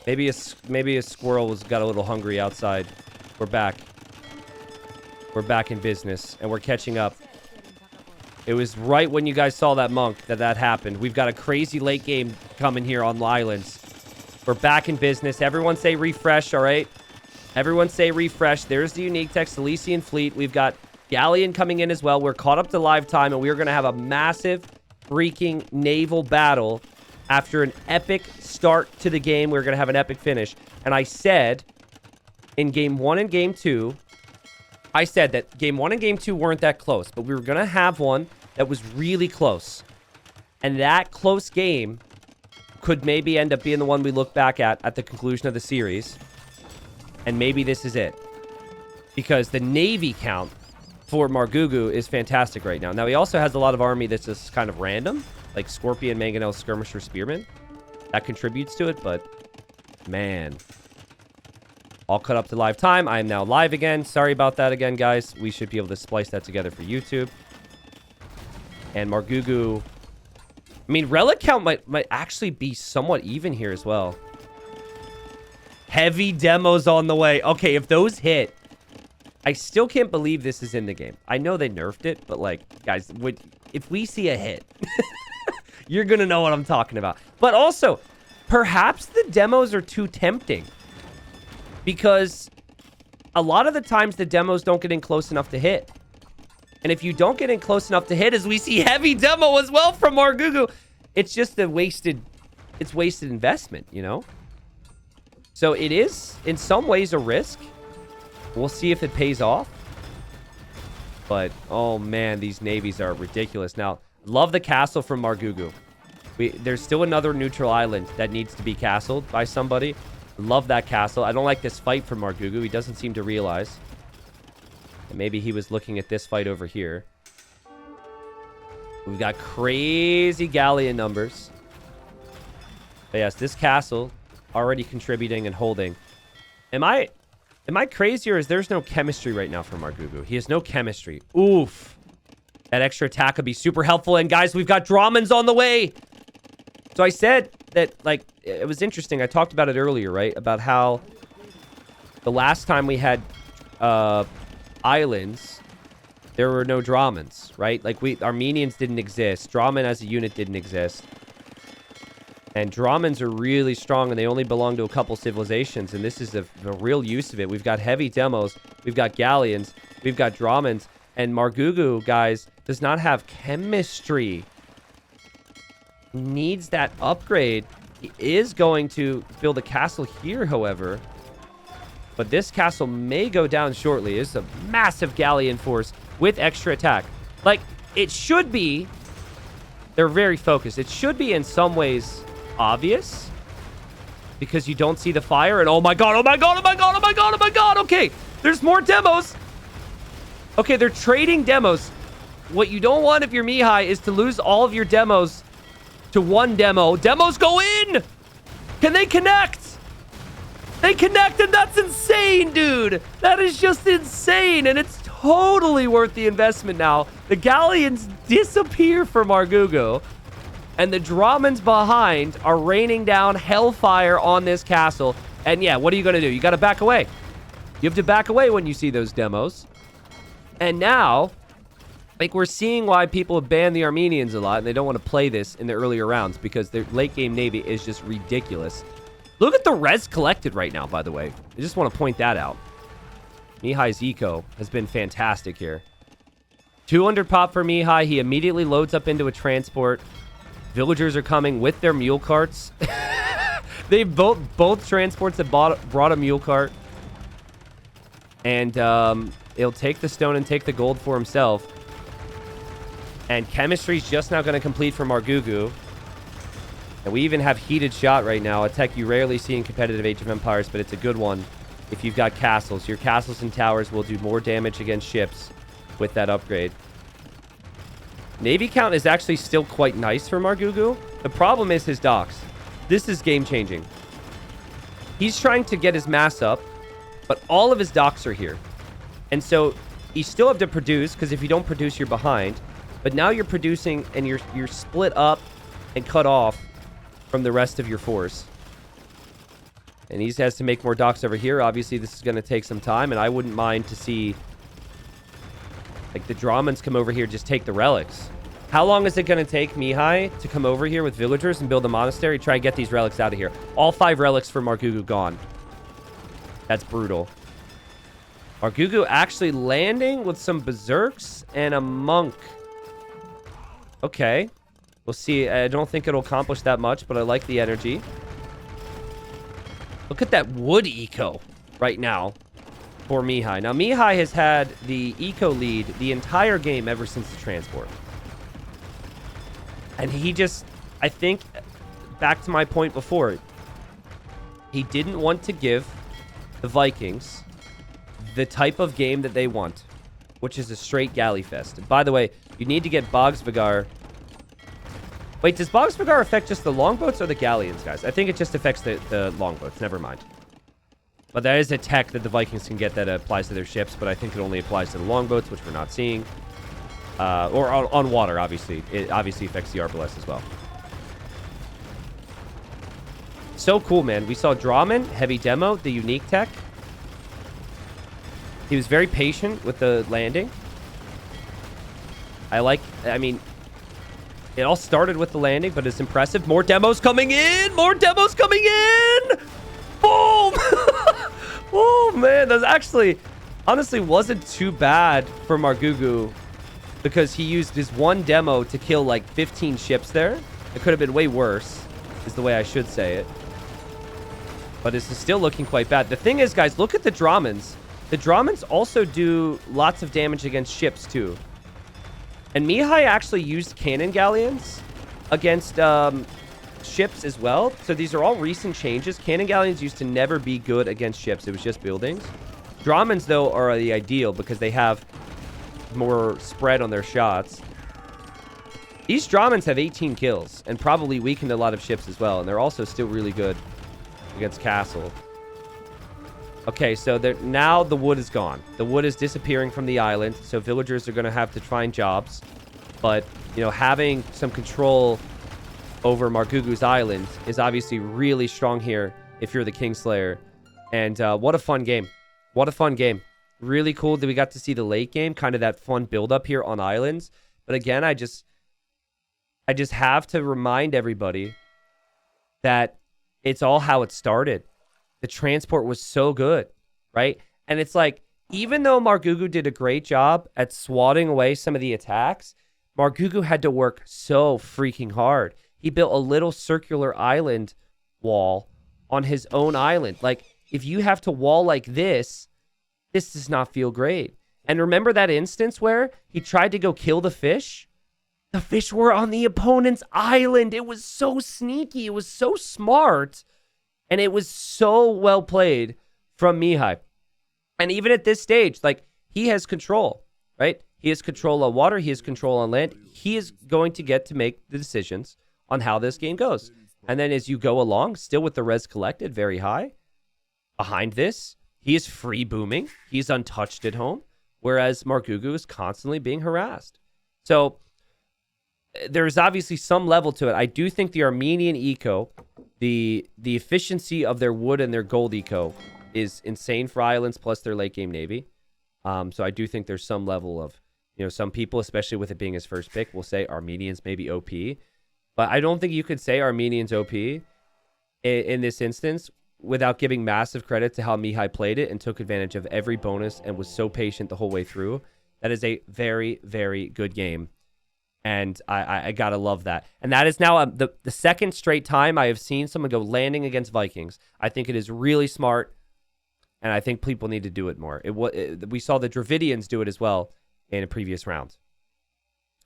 Maybe a squirrel got a little hungry outside. We're back. We're back in business, and we're catching up. It was right when you guys saw that monk that happened. We've got a crazy late game coming here on Islands. We're back in business. Everyone say refresh, all right? Everyone say refresh. There's the unique text, Elysian Fleet. We've got Galleon coming in as well. We're caught up to live time, and we're going to have a massive freaking naval battle. After an epic start to the game, we're going to have an epic finish. And I said in Game 1 and Game 2, I said that Game 1 and Game 2 weren't that close, but we were going to have one that was really close. And that close game could maybe end up being the one we look back at the conclusion of the series. And maybe this is it. Because the Navy count for Margougou is fantastic right now. Now, he also has a lot of army that's just kind of random. Like Scorpion, Mangonel, Skirmisher, Spearman. That contributes to it, but man. All cut up to live time. I am now live again. Sorry about that again, guys. We should be able to splice that together for YouTube. And Margougou. I mean, relic count might actually be somewhat even here as well. Heavy demos on the way. Okay, if those hit, I still can't believe this is in the game. I know they nerfed it, but like, guys, if we see a hit, you're going to know what I'm talking about. But also, perhaps the demos are too tempting. Because a lot of the times the demos don't get in close enough to hit. And if you don't get in close enough to hit, as we see heavy demo as well from Margougou, it's just a wasted investment, you know? So it is, in some ways, a risk. We'll see if it pays off. But, oh man, these navies are ridiculous. Now, love the castle from Margougou. There's still another neutral island that needs to be castled by somebody. Love that castle. I don't like this fight from Margougou. He doesn't seem to realize. And maybe he was looking at this fight over here. We've got crazy galleon numbers. But yes, this castle already contributing and holding. Am I crazy, or is there's no chemistry right now for Margougou? He has no chemistry. Oof. That extra attack would be super helpful. And guys, we've got Dramans on the way. So I said that, like, it was interesting. I talked about it earlier, right? About how the last time we had islands, there were no Dramans, right? Like, Armenians didn't exist. Draman as a unit didn't exist. And Dramans are really strong, and they only belong to a couple civilizations, and this is the real use of it. We've got heavy demos. We've got galleons. We've got Dramans. And Margougou, guys, does not have chemistry. Needs that upgrade. He is going to build a castle here, however. But this castle may go down shortly. It's a massive galleon force with extra attack. Like, it should be... They're very focused. It should be in some ways obvious. Because you don't see the fire. And oh my god, oh my god, oh my god, oh my god, oh my god. Okay, there's more demos. Okay, they're trading demos. What you don't want if you're Mihai is to lose all of your demos to one demo. Demos go in! Can they connect? They connect, and that's insane, dude. That is just insane, and it's totally worth the investment now. The galleons disappear from Margougou, and the Dramans behind are raining down hellfire on this castle. And yeah, what are you going to do? You got to back away. You have to back away when you see those demos. And now... like, we're seeing why people have banned the Armenians a lot, and they don't want to play this in the earlier rounds because their late-game navy is just ridiculous. Look at the res collected right now, by the way. I just want to point that out. Mihai's eco has been fantastic here. 200 pop for Mihai. He immediately loads up into a transport. Villagers are coming with their mule carts. They both transports have brought a mule cart. And he'll take the stone and take the gold for himself. And chemistry's just now going to complete for Margougou. And we even have heated shot right now. A tech you rarely see in competitive Age of Empires, but it's a good one. if you've got castles. Your castles and towers will do more damage against ships with that upgrade. Navy count is actually still quite nice for Margougou. The problem is his docks. This is game-changing. He's trying to get his mass up, but all of his docks are here. And so you still have to produce, because if you don't produce, you're behind. But now you're producing, and you're split up and cut off from the rest of your force. And he has to make more docks over here. Obviously, this is going to take some time, and I wouldn't mind to see, like, the Dramans come over here, just take the relics. How long is it going to take Mihai to come over here with villagers and build a monastery? Try and get these relics out of here. All 5 relics for Margougou gone. That's brutal. Margougou actually landing with some berserks and a monk. Okay. We'll see. I don't think it'll accomplish that much, but I like the energy. Look at that wood eco right now for Mihai. Now, Mihai has had the eco lead the entire game ever since the transport. And he just, I think, back to my point before, he didn't want to give the Vikings the type of game that they want, which is a straight galley fest. And by the way, you need to get Bogsvigar. Wait, does Bogsvigar affect just the longboats or the galleons, guys? I think it just affects the longboats. Never mind. But that is a tech that the Vikings can get that applies to their ships, but I think it only applies to the longboats, which we're not seeing. Or on water, obviously. It obviously affects the Arbalest as well. So cool, man. We saw Draman, heavy demo, the unique tech. He was very patient with the landing. I mean, it all started with the landing, but it's impressive. More demos coming in! More demos coming in! Boom! Oh, man. That actually, honestly, wasn't too bad for Margougou, because he used his one demo to kill like 15 ships there. It could have been way worse, is the way I should say it. But this is still looking quite bad. The thing is, guys, look at the Dramans. The Dramans also do lots of damage against ships, too. And Mihai actually used cannon galleons against ships as well. So these are all recent changes. Cannon galleons used to never be good against ships. It was just buildings. Dramans, though, are the ideal because they have more spread on their shots. These Dramans have 18 kills and probably weakened a lot of ships as well. And they're also still really good against castle. Okay, so now the wood is gone. The wood is disappearing from the island, so villagers are going to have to find jobs. But, you know, having some control over Margougou's island is obviously really strong here if you're the Kingslayer. And what a fun game. What a fun game. Really cool that we got to see the late game, kind of that fun build-up here on islands. But again, I just have to remind everybody that it's all how it started. The transport was so good, right? And it's like, even though Margougou did a great job at swatting away some of the attacks, Margougou had to work so freaking hard. He built a little circular island wall on his own island. Like, if you have to wall like this does not feel great. And remember that instance where he tried to go kill the fish? The fish were on the opponent's island. It was so sneaky. It was so smart. And it was so well played from Mihai. And even at this stage, like, he has control, right? He has control on water. He has control on land. He is going to get to make the decisions on how this game goes. And then as you go along, still with the res collected very high, behind this, he is free booming. He's untouched at home, whereas Margougou is constantly being harassed. So there's obviously some level to it. I do think the Armenian eco, the efficiency of their wood and their gold eco is insane for islands, plus their late game navy. So I do think there's some level of, you know, some people, especially with it being his first pick, will say Armenians may be OP. But I don't think you could say Armenians OP in this instance without giving massive credit to how Mihai played it and took advantage of every bonus and was so patient the whole way through. That is a very, very good game. And I gotta love that. And that is now the second straight time I have seen someone go landing against Vikings. I think it is really smart, and I think people need to do it more. We saw the Dravidians do it as well in a previous round.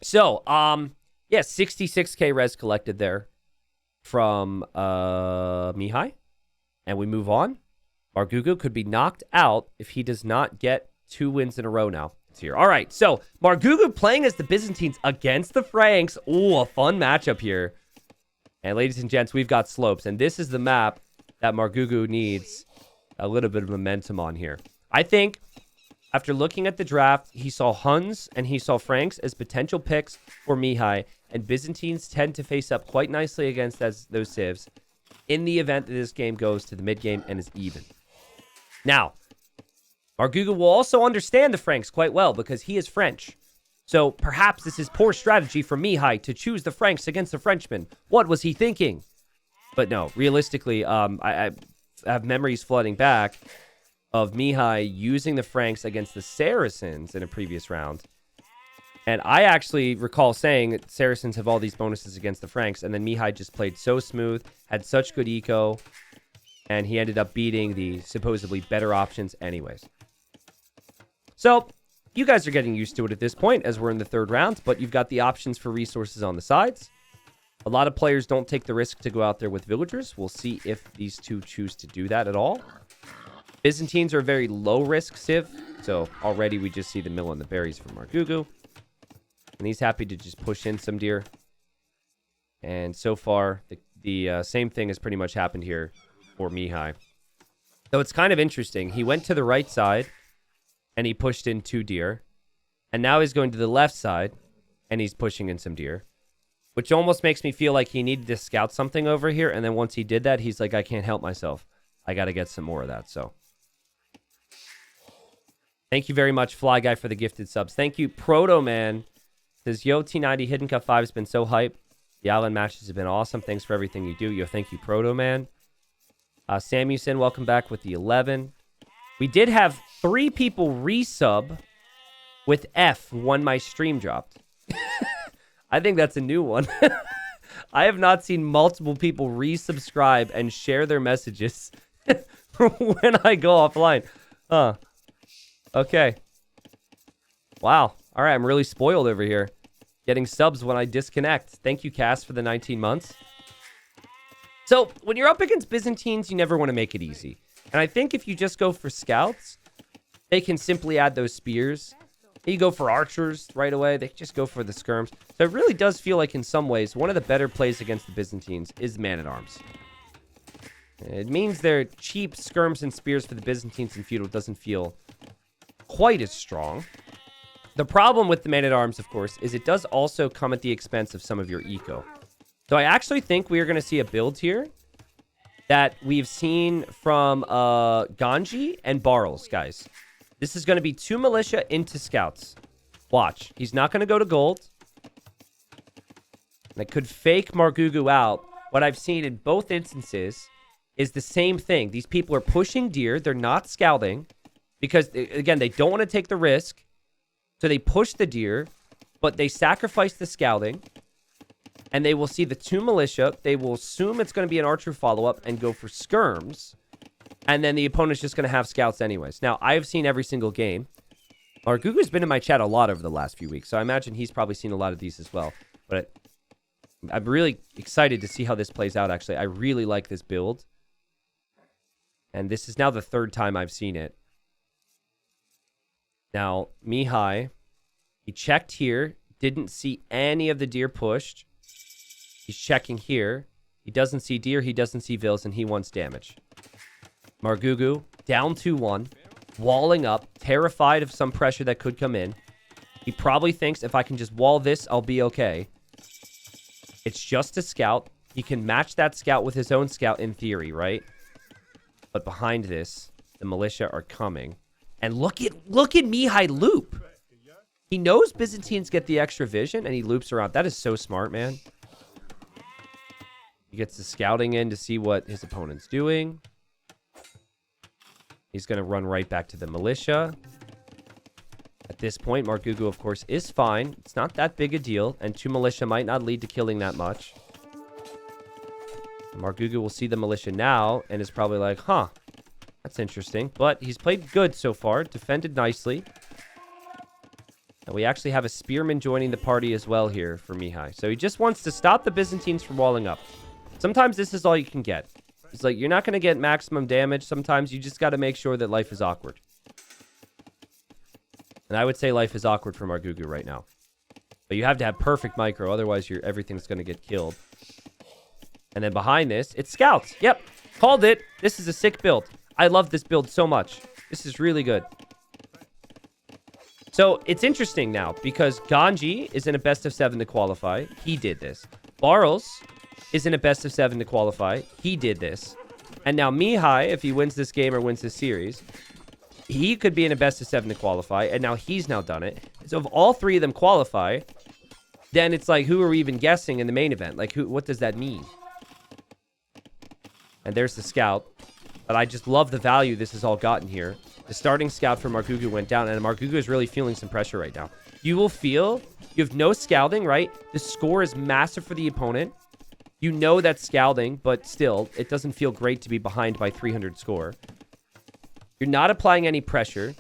So, yeah, 66k res collected there from Mihai. And we move on Margougou could be knocked out if he does not get 2 wins in a row now. It's here. All right, so Margougou playing as the Byzantines against the Franks. Ooh, a fun matchup here. And ladies and gents, we've got slopes. And this is the map that Margougou needs a little bit of momentum on here. I think after looking at the draft, he saw Huns and he saw Franks as potential picks for Mihai. And Byzantines tend to face up quite nicely against those civs in the event that this game goes to the mid-game and is even. Now, Margougou will also understand the Franks quite well because he is French. So perhaps this is poor strategy for Mihai to choose the Franks against the Frenchmen. What was he thinking? But no, realistically, I have memories flooding back of Mihai using the Franks against the Saracens in a previous round. And I actually recall saying that Saracens have all these bonuses against the Franks, and then Mihai just played so smooth, had such good eco, and he ended up beating the supposedly better options anyways. So, you guys are getting used to it at this point as we're in the 3rd round, but you've got the options for resources on the sides. A lot of players don't take the risk to go out there with villagers. We'll see if these two choose to do that at all. Byzantines are a very low-risk civ, so already we just see the mill and the berries from Margougou. And he's happy to just push in some deer. And so far, the same thing has pretty much happened here for Mihai. So it's kind of interesting. He went to the right side, and he pushed in 2 deer. And now he's going to the left side, and he's pushing in some deer. Which almost makes me feel like he needed to scout something over here, and then once he did that, he's like, I can't help myself. I got to get some more of that, so. Thank you very much, Fly Guy, for the gifted subs. Thank you, Proto Man. Says, yo, T90 Hidden Cup 5 has been so hype. The island matches have been awesome. Thanks for everything you do. Yo, thank you, Proto Man. Samuelson, welcome back with the 11. We did have 3 people resub with F when my stream dropped. I think that's a new one. I have not seen multiple people resubscribe and share their messages when I go offline. Huh. Okay. Wow. All right, I'm really spoiled over here. Getting subs when I disconnect. Thank you, Cass, for the 19 months. So, when you're up against Byzantines, you never want to make it easy. And I think if you just go for scouts, they can simply add those spears. You go for archers right away. They just go for the skirms. So it really does feel like in some ways, one of the better plays against the Byzantines is man-at-arms. It means their cheap skirms and spears for the Byzantines and feudal doesn't feel quite as strong. The problem with the man-at-arms, of course, is it does also come at the expense of some of your eco. So I actually think we are going to see a build here that we've seen from Ganji and Barles, guys. This is going to be 2 militia into scouts. Watch. He's not going to go to gold. And I could fake Margougou out. What I've seen in both instances is the same thing. These people are pushing deer. They're not scouting. Because, again, they don't want to take the risk. So they push the deer, but they sacrifice the scouting, and they will see the 2 militia. They will assume it's going to be an archer follow-up and go for skirms, and then the opponent's just going to have scouts anyways. Now, I've seen every single game. Margougou's been in my chat a lot over the last few weeks, so I imagine he's probably seen a lot of these as well. But I'm really excited to see how this plays out, actually. I really like this build, and this is now the 3rd time I've seen it. Now, Mihai, he checked here, didn't see any of the deer pushed. He's checking here. He doesn't see deer, he doesn't see vills, and he wants damage. Margougou, down 2-1, walling up, terrified of some pressure that could come in. He probably thinks, if I can just wall this, I'll be okay. It's just a scout. He can match that scout with his own scout in theory, right? But behind this, the militia are coming. And look at Mihai loop. He knows Byzantines get the extra vision, and he loops around. That is so smart, man. He gets the scouting in to see what his opponent's doing. He's going to run right back to the militia. At this point, Margougou, of course, is fine. It's not that big a deal, and 2 militia might not lead to killing that much. Margougou will see the militia now, and is probably like, huh. That's interesting, but he's played good so far, defended nicely. And we actually have a spearman joining the party as well here for Mihai. So he just wants to stop the Byzantines from walling up. Sometimes this is all you can get. It's like, you're not going to get maximum damage. Sometimes you just got to make sure that life is awkward. And I would say life is awkward for Margougou right now. But you have to have perfect micro, otherwise everything's going to get killed. And then behind this, it's scouts. Yep, called it. This is a sick build. I love this build so much. This is really good. So it's interesting now because Ganji is in a best of 7 to qualify. He did this. Barles is in a best of 7 to qualify. He did this. And now Mihai, if he wins this game or wins this series, he could be in a best of 7 to qualify. And now he's now done it. So if all 3 of them qualify, then it's like, who are we even guessing in the main event? Like, what does that mean? And there's the scout. But I just love the value this has all gotten here. The starting scout for Margougou went down, and Margougou is really feeling some pressure right now. You will feel, you have no scouting, right? The score is massive for the opponent. You know that's scouting, but still, it doesn't feel great to be behind by 300 score. You're not applying any pressure.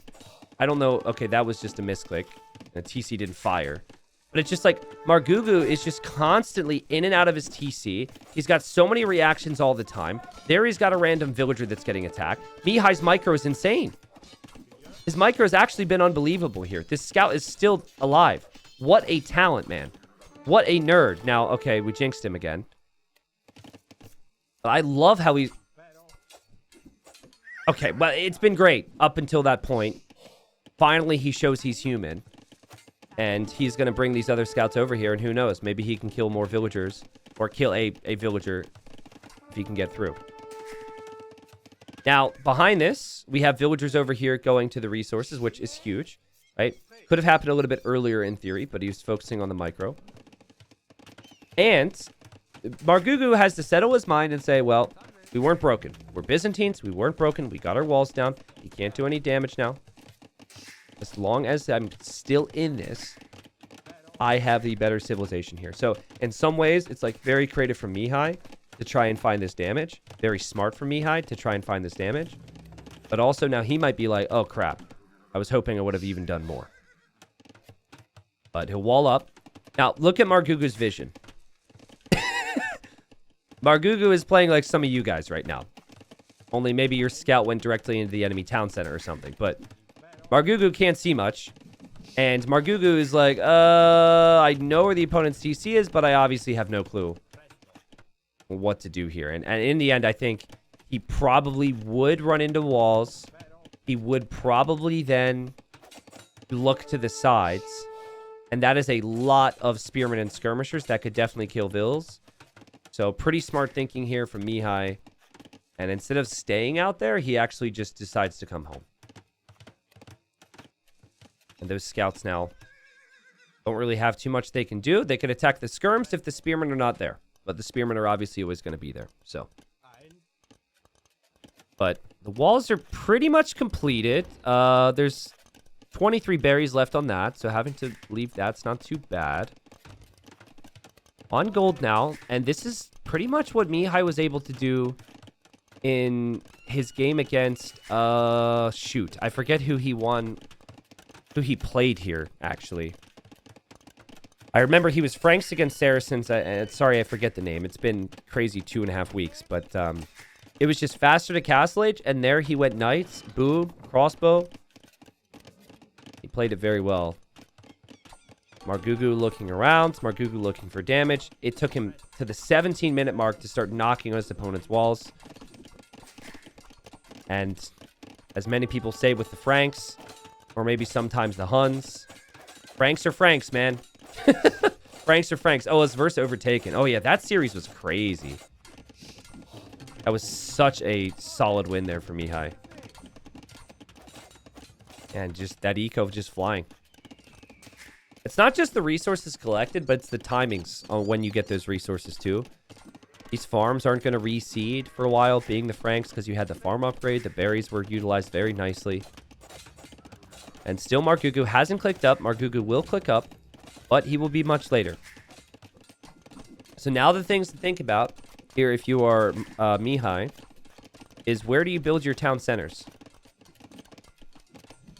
I don't know. Okay, that was just a misclick. The TC didn't fire. But it's just like, Margougou is just constantly in and out of his TC. He's got so many reactions all the time. There he's got a random villager that's getting attacked. Mihai's micro is insane. His micro has actually been unbelievable here. This scout is still alive. What a talent, man. What a nerd. Now, okay, we jinxed him again. I love how he's... Okay, well, it's been great up until that point. Finally, he shows he's human. And he's going to bring these other scouts over here, and who knows? Maybe he can kill more villagers, or kill a villager if he can get through. Now, behind this, we have villagers over here going to the resources, which is huge, right? Could have happened a little bit earlier in theory, but he was focusing on the micro. And Margougou has to settle his mind and say, well, we weren't broken. We're Byzantines. We weren't broken. We got our walls down. He can't do any damage now. As long as I'm still in this, I have the better civilization here. So in some ways, it's like very creative from Mihai to try and find this damage. Very smart from Mihai to try and find this damage. But also now he might be like, oh crap. I was hoping I would have even done more. But he'll wall up. Now look at Margougou's vision. Margougou is playing like some of you guys right now. Only maybe your scout went directly into the enemy town center or something. But Margougou can't see much. And Margougou is like, I know where the opponent's TC is, but I obviously have no clue what to do here. And in the end, I think he probably would run into walls. He would probably then look to the sides. And that is a lot of spearmen and skirmishers that could definitely kill Vills. So pretty smart thinking here from Mihai. And instead of staying out there, he actually just decides to come home. And those scouts now don't really have too much they can do. They can attack the skirms if the spearmen are not there. But the spearmen are obviously always going to be there. So. But the walls are pretty much completed. There's 23 berries left on that. So having to leave that's not too bad. On gold now. And this is pretty much what Mihai was able to do in his game against... shoot. I forget who he won... who he played here, actually. I remember he was Franks against Saracens. Sorry, I forget the name. It's been crazy 2.5 weeks, but it was just faster to Castle Age, and there he went Knights, boom, crossbow. He played it very well. Margougou looking around, Margougou looking for damage. It took him to the 17-minute mark to start knocking on his opponent's walls. And as many people say with the Franks, or maybe sometimes the Huns. Franks are Franks, man. Franks are Franks. Oh, his verse overtaken. Oh, yeah, that series was crazy. That was such a solid win there for Mihai. And just that eco just flying. It's not just the resources collected, but it's the timings on when you get those resources, too. These farms aren't going to reseed for a while, being the Franks, because you had the farm upgrade. The berries were utilized very nicely. And still Margougou hasn't clicked up. Margougou will click up, but he will be much later. So now the things to think about here, if you are Mihai, is where do you build your town centers?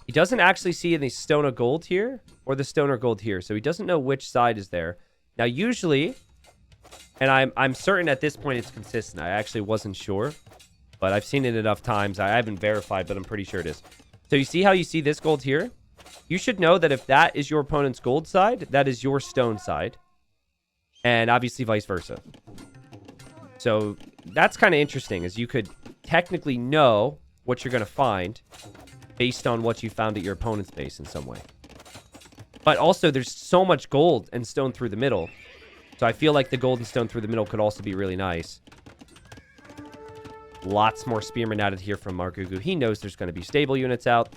He doesn't actually see the stone of gold here or the stone or gold here, so he doesn't know which side is there. Now, usually, And I'm certain at this point it's consistent. I actually wasn't sure, but I've seen it enough times. I haven't verified, but I'm pretty sure it is. So you see how you see this gold here? You should know that if that is your opponent's gold side, that is your stone side. And obviously vice versa. So that's kind of interesting, as you could technically know what you're going to find based on what you found at your opponent's base in some way. But also, there's so much gold and stone through the middle. So I feel like the gold and stone through the middle could also be really nice. Lots more spearmen added here from Margougou. He knows there's going to be stable units out.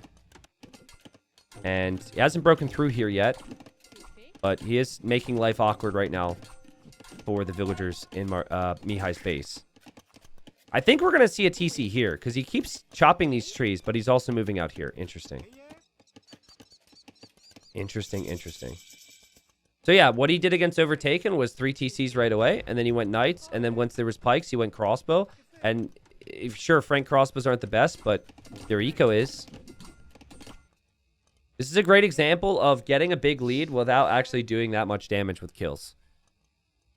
And he hasn't broken through here yet. But he is making life awkward right now for the villagers in Mihai's base. I think we're going to see a TC here, because he keeps chopping these trees, but he's also moving out here. Interesting. Interesting, interesting. So yeah, what he did against Overtaken was 3 TCs right away, and then he went Knights, and then once there was Pikes, he went Crossbow. And sure, Frank Crossbows aren't the best, but their eco is. This is a great example of getting a big lead without actually doing that much damage with kills.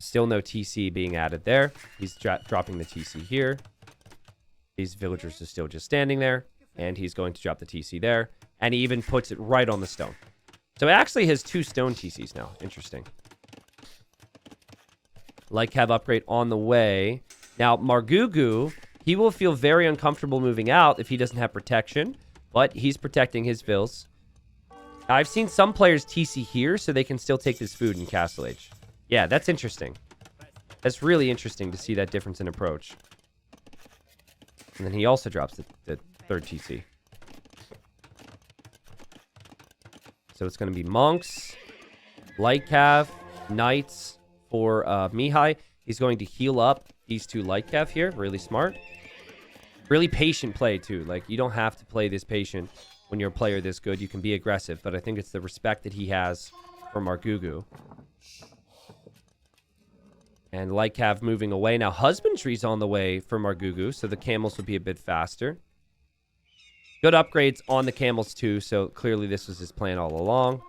Still no TC being added there. He's dropping the TC here. These villagers are still just standing there. And he's going to drop the TC there. And he even puts it right on the stone. So it actually has 2 stone TCs now. Interesting. Like have upgrade on the way. Now, Margougou, he will feel very uncomfortable moving out if he doesn't have protection. But he's protecting his vills. I've seen some players TC here so they can still take this food in Castle Age. Yeah, that's interesting. That's really interesting to see that difference in approach. And then he also drops the 3rd TC. So it's going to be Monks, Light Cav, Knights for Mihai. He's going to heal up these 2 Light Cav here. Really smart. Really patient play, too. Like, you don't have to play this patient when you're a player this good. You can be aggressive, but I think it's the respect that he has for Margougou. And Light Cav moving away. Now, Husbandry's on the way for Margougou, so the camels will be a bit faster. Good upgrades on the camels, too, so clearly this was his plan all along.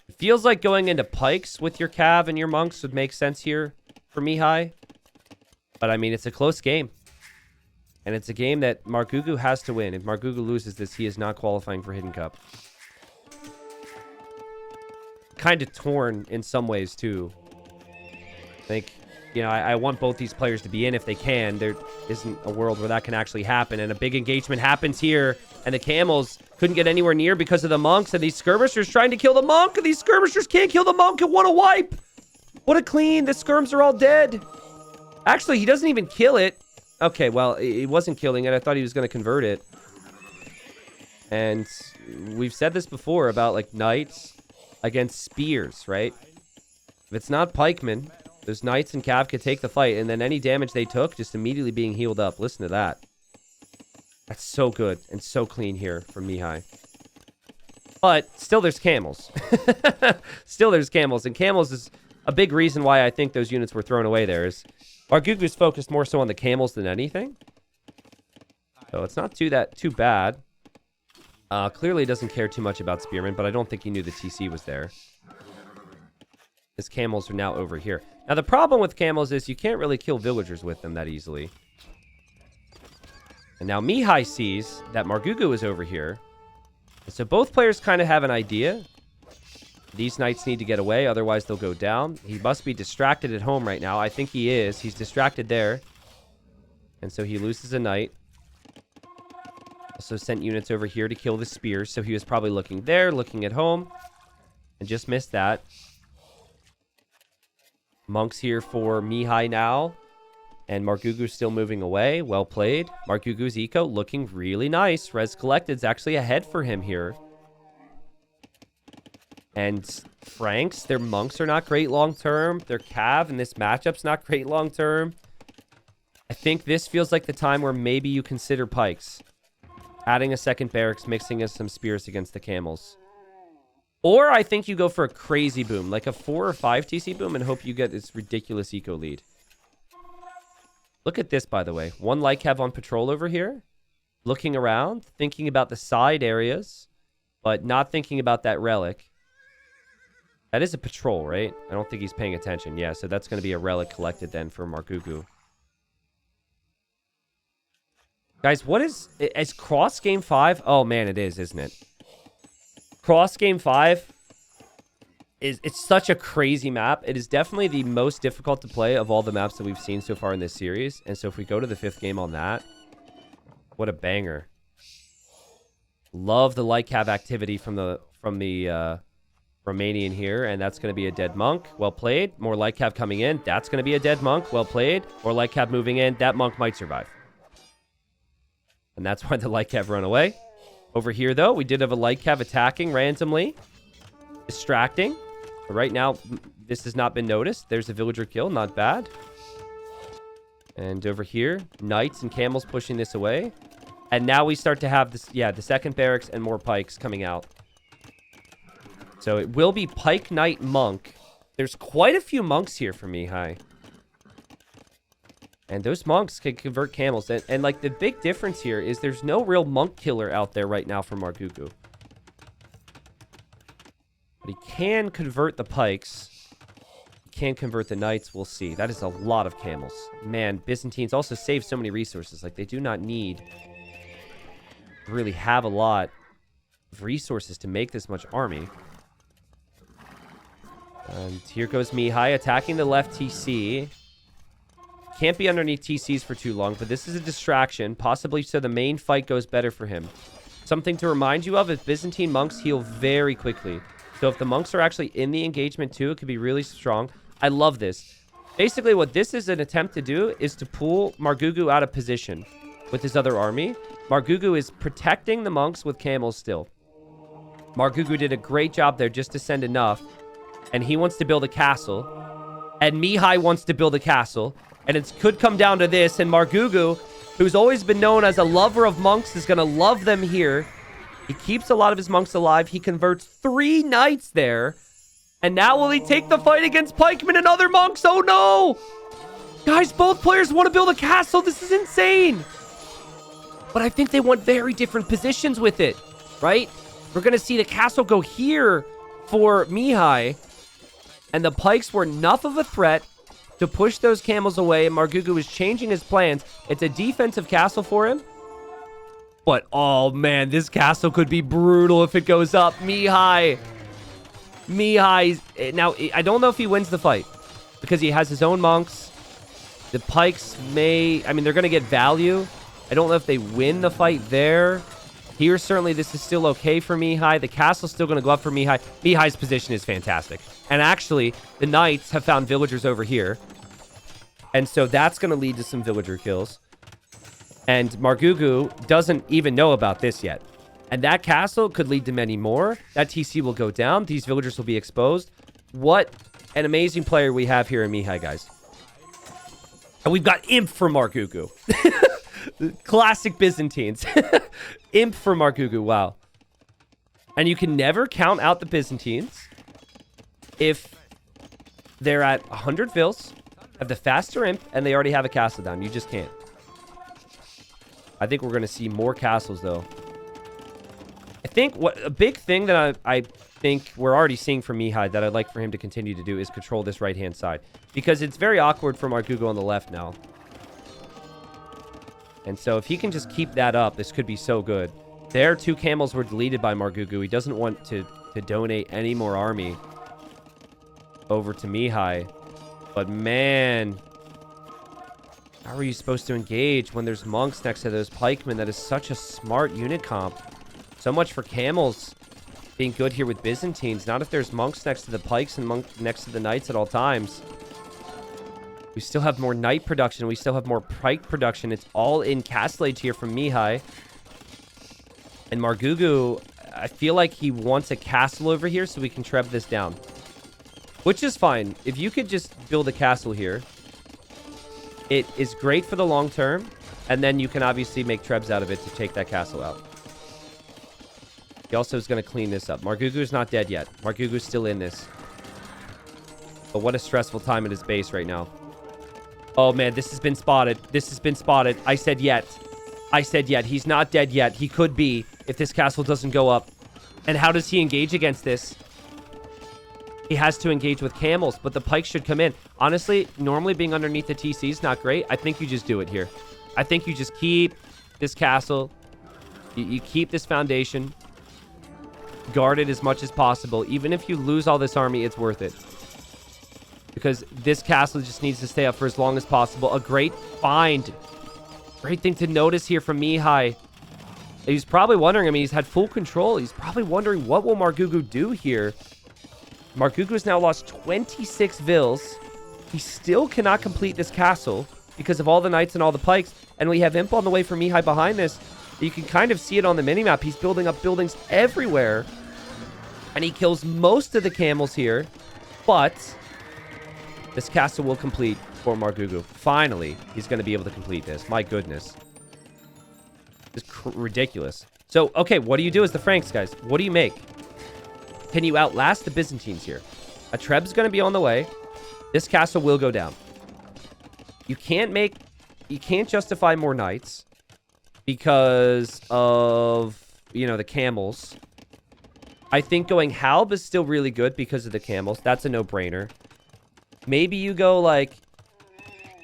It feels like going into Pikes with your Cav and your Monks would make sense here for Mihai. But, I mean, it's a close game. And it's a game that Margougou has to win. If Margougou loses this, he is not qualifying for Hidden Cup. Kind of torn in some ways, too. I think, you know, I want both these players to be in if they can. There isn't a world where that can actually happen. And a big engagement happens here. And the camels couldn't get anywhere near because of the monks. And these skirmishers trying to kill the monk. And these skirmishers can't kill the monk. And what a wipe. What a clean. The skirms are all dead. Actually, he doesn't even kill it. Okay, well, he wasn't killing it. I thought he was going to convert it. And we've said this before about, like, knights against spears, right? If it's not pikemen, those knights and cav could take the fight, and then any damage they took just immediately being healed up. Listen to that. That's so good and so clean here from Mihai. But still there's camels. Still there's camels, and camels is a big reason why I think those units were thrown away there. Is Margougou's focused more so on the camels than anything. So it's not too bad. Clearly doesn't care too much about spearmen, but I don't think he knew the TC was there. His camels are now over here. Now, the problem with camels is you can't really kill villagers with them that easily. And now Mihai sees that Margougou is over here. And so both players kind of have an idea. These knights need to get away, otherwise they'll go down. He must be distracted at home right now. I think he is. He's distracted there. And so he loses a knight. Also sent units over here to kill the spears. So he was probably looking there, looking at home. And just missed that. Monks here for Mihai now. And Margougou still moving away. Well played. Margougou's eco looking really nice. Res collected's actually ahead for him here. And Franks, their monks are not great long-term. Their cav in this matchup's not great long-term. I think this feels like the time where maybe you consider pikes. Adding a second barracks, mixing in some spears against the camels. Or I think you go for a crazy boom, like a 4 or 5 TC boom, and hope you get this ridiculous eco lead. Look at this, by the way. One light cav on patrol over here. Looking around, thinking about the side areas, but not thinking about that relic. That is a patrol, right? I don't think he's paying attention. Yeah, so that's going to be a relic collected then for Margougou. Guys, what is cross game 5? Oh, man, it is, isn't it? Cross game 5 it's such a crazy map. It is definitely the most difficult to play of all the maps that we've seen so far in this series. And so if we go to the 5th game on that, what a banger. Love the light cav activity from the Romanian here, and that's going to be a dead monk. Well played. More light cav coming in. That's going to be a dead monk. Well played. More light cav moving in. That monk might survive. And that's why the light cav run away. Over here, though, we did have a light cav attacking randomly. Distracting. But right now, this has not been noticed. There's a villager kill. Not bad. And over here, knights and camels pushing this away. And now we start to have this, yeah, the second barracks and more pikes coming out. So it will be pike, knight, monk. There's quite a few monks here for Mihai. And those monks can convert camels. And like, the big difference here is there's no real monk killer out there right now for Margougou. But he can convert the pikes. He can convert the knights. We'll see. That is a lot of camels. Man, Byzantines also save so many resources. Like, they do not need to really have a lot of resources to make this much army. And here goes Mihai attacking the left TC. Can't be underneath TCs for too long, but this is a distraction, possibly so the main fight goes better for him. Something to remind you of is Byzantine monks heal very quickly. So if the monks are actually in the engagement too, it could be really strong. I love this. Basically, what this is an attempt to do is to pull Margougou out of position with his other army. Margougou is protecting the monks with camels still. Margougou did a great job there just to send enough. And he wants to build a castle. And Mihai wants to build a castle. And it could come down to this. And Margougou, who's always been known as a lover of monks, is going to love them here. He keeps a lot of his monks alive. He converts 3 knights there. And now will he take the fight against pikemen and other monks? Oh no! Guys, both players want to build a castle. This is insane. But I think they want very different positions with it, right? We're going to see the castle go here for Mihai. And the pikes were enough of a threat to push those camels away. And Margougou is changing his plans. It's a defensive castle for him. But, oh man, this castle could be brutal if it goes up. Mihai. Now, I don't know if he wins the fight. Because he has his own monks. The pikes may... I mean, they're going to get value. I don't know if they win the fight there. Here, certainly, this is still okay for Mihai. The castle's still going to go up for Mihai. Mihai's position is fantastic. And actually, the knights have found villagers over here. And so that's going to lead to some villager kills. And Margougou doesn't even know about this yet. And that castle could lead to many more. That TC will go down. These villagers will be exposed. What an amazing player we have here in Mihai, guys. And we've got Imp for Margougou. Classic Byzantines. Imp for Margougou, wow. And you can never count out the Byzantines if they're at 100 vills, have the faster Imp, and they already have a castle down. You just can't. I think we're going to see more castles, though. I think a big thing that I think we're already seeing from Mihai that I'd like for him to continue to do is control this right-hand side. Because it's very awkward for Margougou on the left now. And so if he can just keep that up, this could be so good. Their 2 camels were deleted by Margougou. He doesn't want to donate any more army over to Mihai. But man, how are you supposed to engage when there's monks next to those pikemen? That is such a smart unit comp. So much for camels being good here with Byzantines. Not if there's monks next to the pikes and monks next to the knights at all times. We still have more knight production. We still have more pike production. It's all in castle age here from Mihai. And Margougou, I feel like he wants a castle over here so we can treb this down. Which is fine. If you could just build a castle here, it is great for the long term. And then you can obviously make trebs out of it to take that castle out. He also is going to clean this up. Margougou's not dead yet. Margougou's still in this. But what a stressful time at his base right now. Oh, man, this has been spotted. This has been spotted. I said yet. I said yet. He's not dead yet. He could be if this castle doesn't go up. And how does he engage against this? he has to engage with camels, but the pikes should come in. Honestly, normally being underneath the TC is not great. I think you just do it here. I think you just keep this castle. You keep this foundation. Guard it as much as possible. Even if you lose all this army, it's worth it. Because this castle just needs to stay up for as long as possible. A great find. Great thing to notice here from Mihai. He's probably wondering, I mean, he's had full control. He's probably wondering, what will Margougou do here? Margougou has now lost 26 vills. He still cannot complete this castle because of all the knights and all the pikes. And we have Imp on the way for Mihai behind this. You can kind of see it on the minimap. He's building up buildings everywhere. And he kills most of the camels here. But this castle will complete for Margougou. Finally, he's going to be able to complete this. My goodness. It's ridiculous. So, okay, what do you do as the Franks, guys? What do you make? Can you outlast the Byzantines here? A Treb's going to be on the way. This castle will go down. You can't justify more knights because of, you know, the camels. I think going Halb is still really good because of the camels. That's a no-brainer. Maybe you go, like,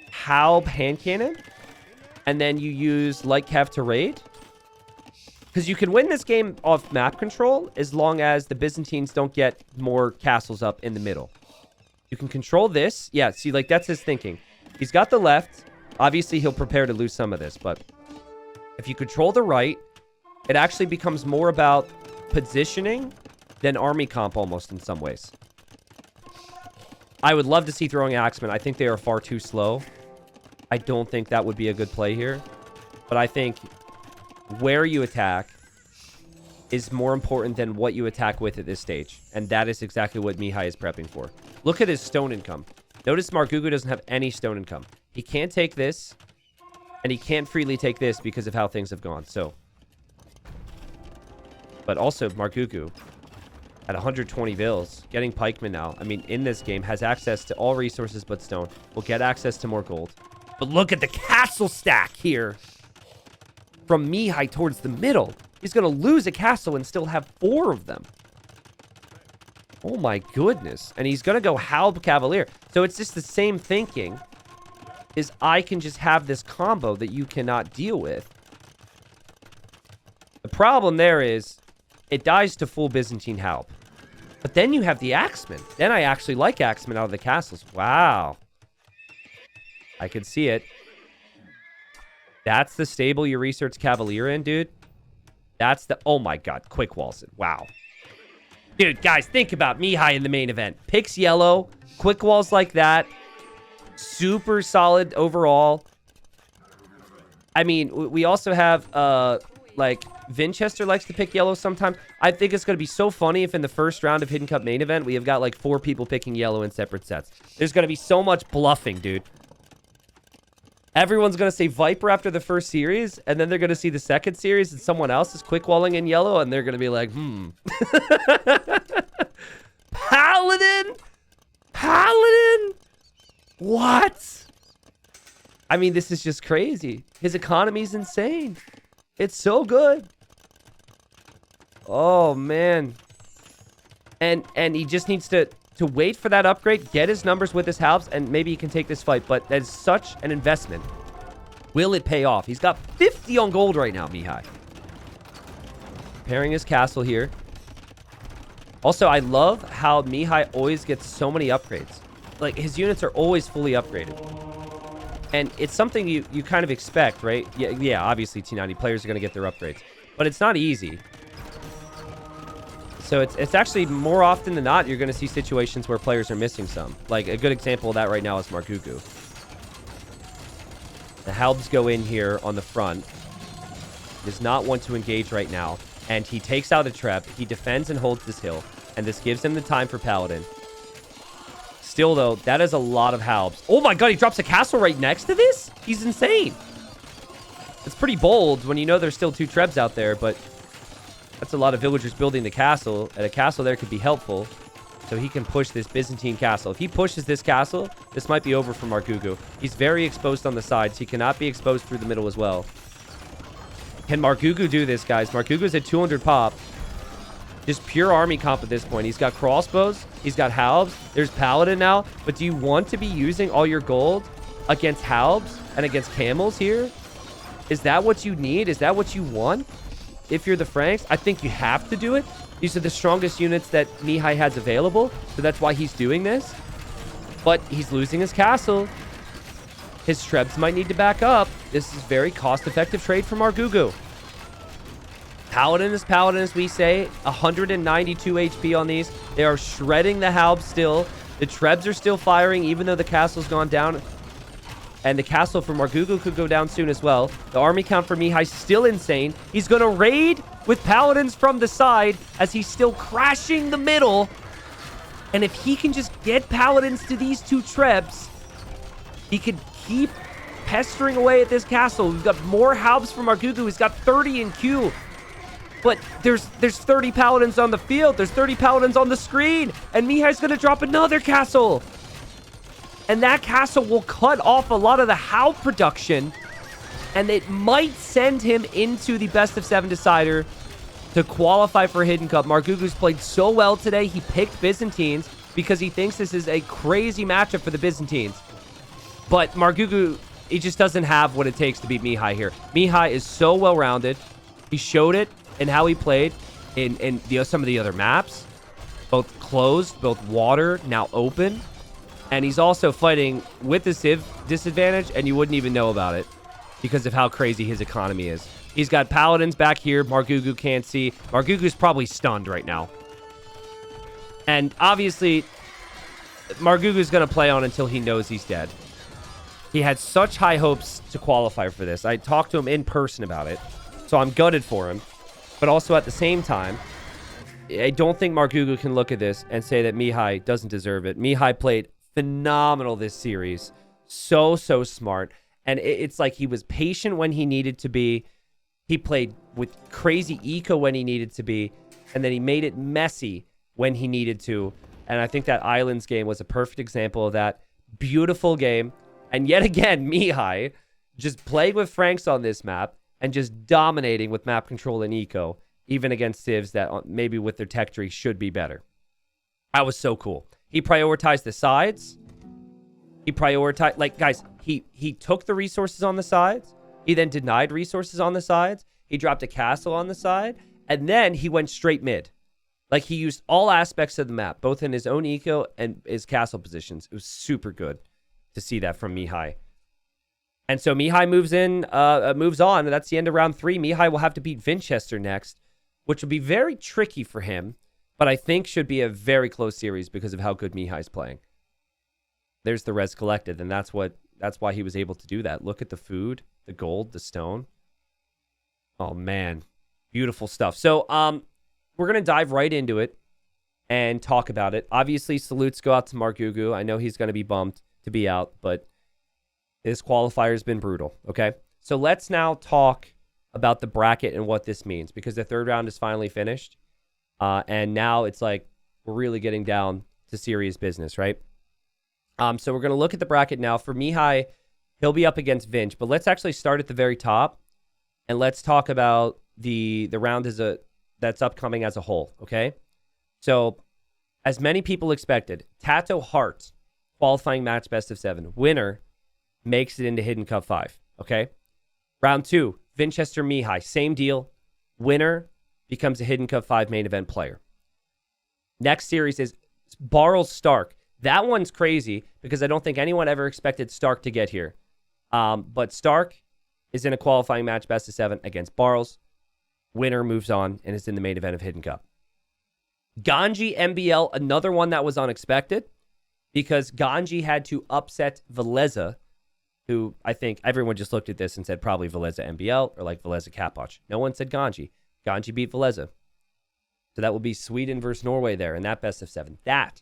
Halb hand cannon, and then you use Light Cav to raid. Because you can win this game off map control as long as the Byzantines don't get more castles up in the middle. You can control this. Yeah, see, like, that's his thinking. He's got the left. Obviously, he'll prepare to lose some of this, but if you control the right, it actually becomes more about positioning than army comp almost in some ways. I would love to see throwing axemen. I think they are far too slow. I don't think that would be a good play here. But I think where you attack is more important than what you attack with at this stage. And that is exactly what Mihai is prepping for. Look at his stone income. Notice Margougou doesn't have any stone income. He can't take this, and he can't freely take this because of how things have gone. So, but also Margougou at 120 vills, getting pikemen now. I mean, in this game, has access to all resources but stone. Will get access to more gold. But look at the castle stack here from Mihai towards the middle. He's going to lose a castle and still have 4 of them. Oh my goodness. And he's going to go Halb Cavalier. So it's just the same thinking. Is I can just have this combo that you cannot deal with. The problem there is it dies to full Byzantine Halb. But then you have the Axemen. Then I actually like Axemen out of the castles. Wow. I could see it. That's the stable you research Cavalier in, dude. That's the... Oh my god. Quick walls it. Wow. Dude, guys, think about Mihai in the main event. Picks yellow. Quick walls like that. Super solid overall. I mean, we also have, like, Vinchester likes to pick yellow sometimes. I think it's going to be so funny if in the first round of Hidden Cup main event, we have got, like, 4 people picking yellow in separate sets. There's going to be so much bluffing, dude. Everyone's going to say Viper after the first series, and then they're going to see the second series, and someone else is quick walling in yellow, and they're going to be like, Paladin? Paladin? What? I mean, this is just crazy. His economy's insane. It's so good. Oh, man. And he just needs to wait for that upgrade, get his numbers with his halves, and maybe he can take this fight. But that is such an investment. Will it pay off? He's got 50 on gold right now, Mihai. Preparing his castle here. Also, I love how Mihai always gets so many upgrades. Like, his units are always fully upgraded. And it's something you kind of expect, right? Yeah, obviously T90 players are going to get their upgrades. But it's not easy. So it's actually more often than not, you're going to see situations where players are missing some. Like, a good example of that right now is Margougou. The Halbs go in here on the front. Does not want to engage right now. And he takes out a trap. He defends and holds this hill. And this gives him the time for Paladin. Still, though, that is a lot of Halbs. Oh my god, he drops a castle right next to this? He's insane. It's pretty bold when you know there's still 2 Trebs out there, but that's a lot of villagers building the castle, and a castle there could be helpful. So he can push this Byzantine castle. If he pushes this castle, this might be over for Margougou. He's very exposed on the sides. He cannot be exposed through the middle as well. Can Margougou do this, guys? Margougou's at 200 pop. Just pure army comp at this point. He's got crossbows. He's got halbs. There's paladin now. But do you want to be using all your gold against halbs and against camels here? Is that what you need? Is that what you want? If you're the Franks, I think you have to do it. These are the strongest units that Mihai has available. So that's why he's doing this. But he's losing his castle. His Trebs might need to back up. This is very cost-effective trade for Margougou. Paladin is Paladin, as we say. 192 HP on these. They are shredding the halbs still. The Trebs are still firing, even though the castle's gone down. And the castle for Margougou could go down soon as well. The army count for Mihai still insane. He's going to raid with Paladins from the side as he's still crashing the middle. And if he can just get Paladins to these two Trebs, he could keep pestering away at this castle. We've got more halbs from Margougou. He's got 30 in queue. But there's 30 Paladins on the field. There's 30 Paladins on the screen. And Mihai's going to drop another castle. And that castle will cut off a lot of the halb production. And it might send him into the best of 7 decider to qualify for Hidden Cup. Margougou's played so well today. He picked Byzantines because he thinks this is a crazy matchup for the Byzantines. But Margougou, he just doesn't have what it takes to beat Mihai here. Mihai is so well-rounded. He showed it in how he played in some of the other maps. Both closed, both water, now open. And he's also fighting with the Civ disadvantage, and you wouldn't even know about it because of how crazy his economy is. He's got Paladins back here. Margougou can't see. Margougou's probably stunned right now. And obviously, Margougou's going to play on until he knows he's dead. He had such high hopes to qualify for this. I talked to him in person about it, so I'm gutted for him. But also at the same time, I don't think Margougou can look at this and say that Mihai doesn't deserve it. Mihai played phenomenal this series. So smart. And it's like he was patient when he needed to be. He played with crazy eco when he needed to be. And then he made it messy when he needed to. And I think that Islands game was a perfect example of that. Beautiful game. And yet again, Mihai just playing with Franks on this map and just dominating with map control and eco, even against civs that maybe with their tech tree should be better. That was so cool. He prioritized the sides. He prioritized, like, guys, he took the resources on the sides. He then denied resources on the sides. He dropped a castle on the side. And then he went straight mid. Like, he used all aspects of the map, both in his own eco and his castle positions. It was super good to see that from Mihai. And so Mihai moves on. That's the end of round 3. Mihai will have to beat Vinchester next, which will be very tricky for him, but I think should be a very close series because of how good Mihai's playing. There's the res collected, and that's why he was able to do that. Look at the food, the gold, the stone. Oh, man. Beautiful stuff. So, we're going to dive right into it and talk about it. Obviously, salutes go out to Margougou. I know he's going to be bummed to be out, but this qualifier has been brutal, okay? So let's now talk about the bracket and what this means, because the third round is finally finished, and now it's like we're really getting down to serious business, right? So we're going to look at the bracket now. For Mihai, he'll be up against Vinch, but let's actually start at the very top, and let's talk about the round that's upcoming as a whole, okay? So, as many people expected, Tato Hart, qualifying match best of 7. Winner makes it into Hidden Cup 5, okay? Round 2, Vinchester Mihai, same deal. Winner becomes a Hidden Cup 5 main event player. Next series is Barles Stark. That one's crazy because I don't think anyone ever expected Stark to get here. But Stark is in a qualifying match best of 7 against Barles. Winner moves on and is in the main event of Hidden Cup. Ganji MBL, another one that was unexpected because Ganji had to upset Veleza, who I think everyone just looked at this and said probably Veleza MBL or like Veleza Kapoch. No one said Ganji. Ganji beat Veleza. So that will be Sweden versus Norway there in that best of 7. That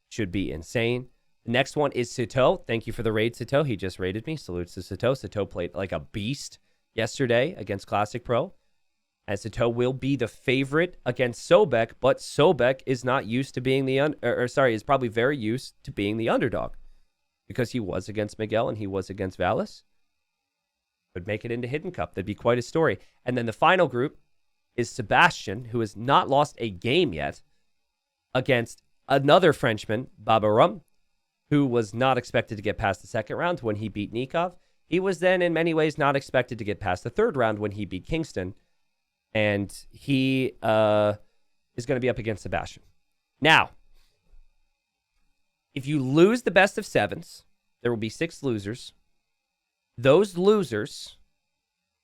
should be insane. The next one is Sito. Thank you for the raid, Sito. He just raided me. Salutes to Sito. Sito played like a beast yesterday against Classic Pro. And Sito will be the favorite against Sobek, but Sobek is not used to being is probably very used to being the underdog because he was against Miguel and he was against Valis. Would make it into Hidden Cup. That'd be quite a story. And then the final group is Sebastian, who has not lost a game yet, against another Frenchman, Babarum, who was not expected to get past the second round when he beat Nikov. He was then, in many ways, not expected to get past the third round when he beat Kingston. And he is going to be up against Sebastian. Now, if you lose the best of sevens, there will be 6 losers. Those losers,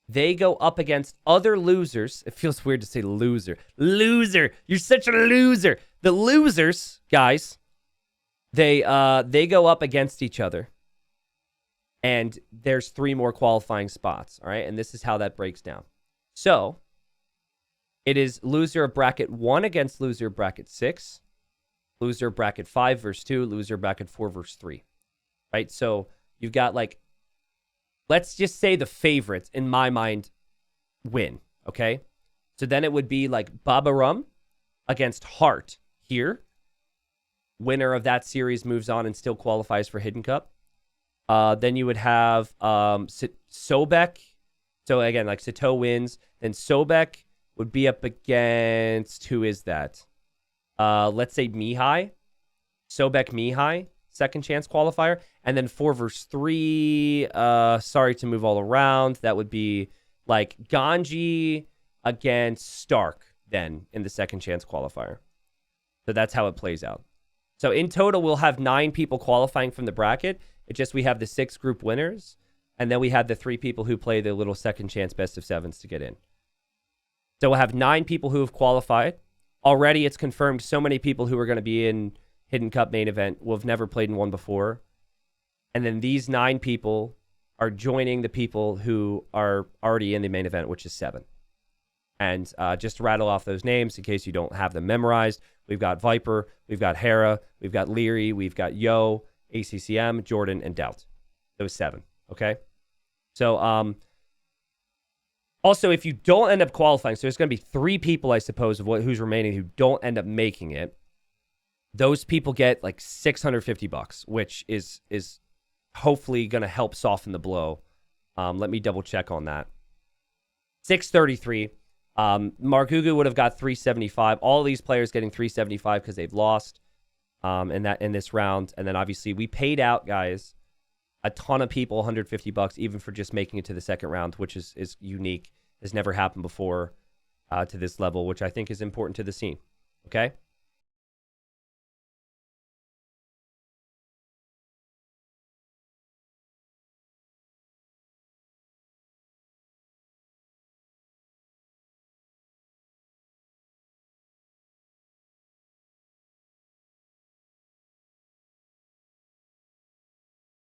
they go up against other losers. It feels weird to say loser. Loser. You're such a loser. The losers, guys, they go up against each other. And there's 3 more qualifying spots, all right? And this is how that breaks down. So, it is loser of bracket 1 against loser of bracket 6, loser of bracket 5 versus 2, loser of bracket 4 versus 3, right? So, you've got, like, let's just say the favorites, in my mind, win, okay? So, then it would be, like, Babarum against Hart here. Winner of that series moves on and still qualifies for Hidden Cup. Then you would have Sobek. So again, like Sato wins. Then Sobek would be up against, who is that? Let's say Mihai. Sobek Mihai, second chance qualifier. And then 4 versus 3. Sorry to move all around. That would be like Ganji against Stark then in the second chance qualifier. So that's how it plays out. So in total, we'll have 9 people qualifying from the bracket. It's just we have the 6 group winners, and then we have the 3 people who play the little second chance best of sevens to get in. So we'll have 9 people who have qualified. Already it's confirmed so many people who are going to be in Hidden Cup main event will have never played in one before. And then these 9 people are joining the people who are already in the main event, which is 7. And just to rattle off those names in case you don't have them memorized, we've got Viper, we've got Hera, we've got Leary, we've got Yo, ACCM, Jordan, and Doubt. Those 7, okay? So, also, if you don't end up qualifying, so there's going to be 3 people, I suppose, of who's remaining who don't end up making it. Those people get like $650, which is hopefully going to help soften the blow. Let me double check on that. 633. Margougou would have got 375. All these players getting 375 because they've lost in this round. And then obviously we paid out, guys, a ton of people $150 even for just making it to the second round, which is unique. Has never happened before to this level, which I think is important to the scene. Okay?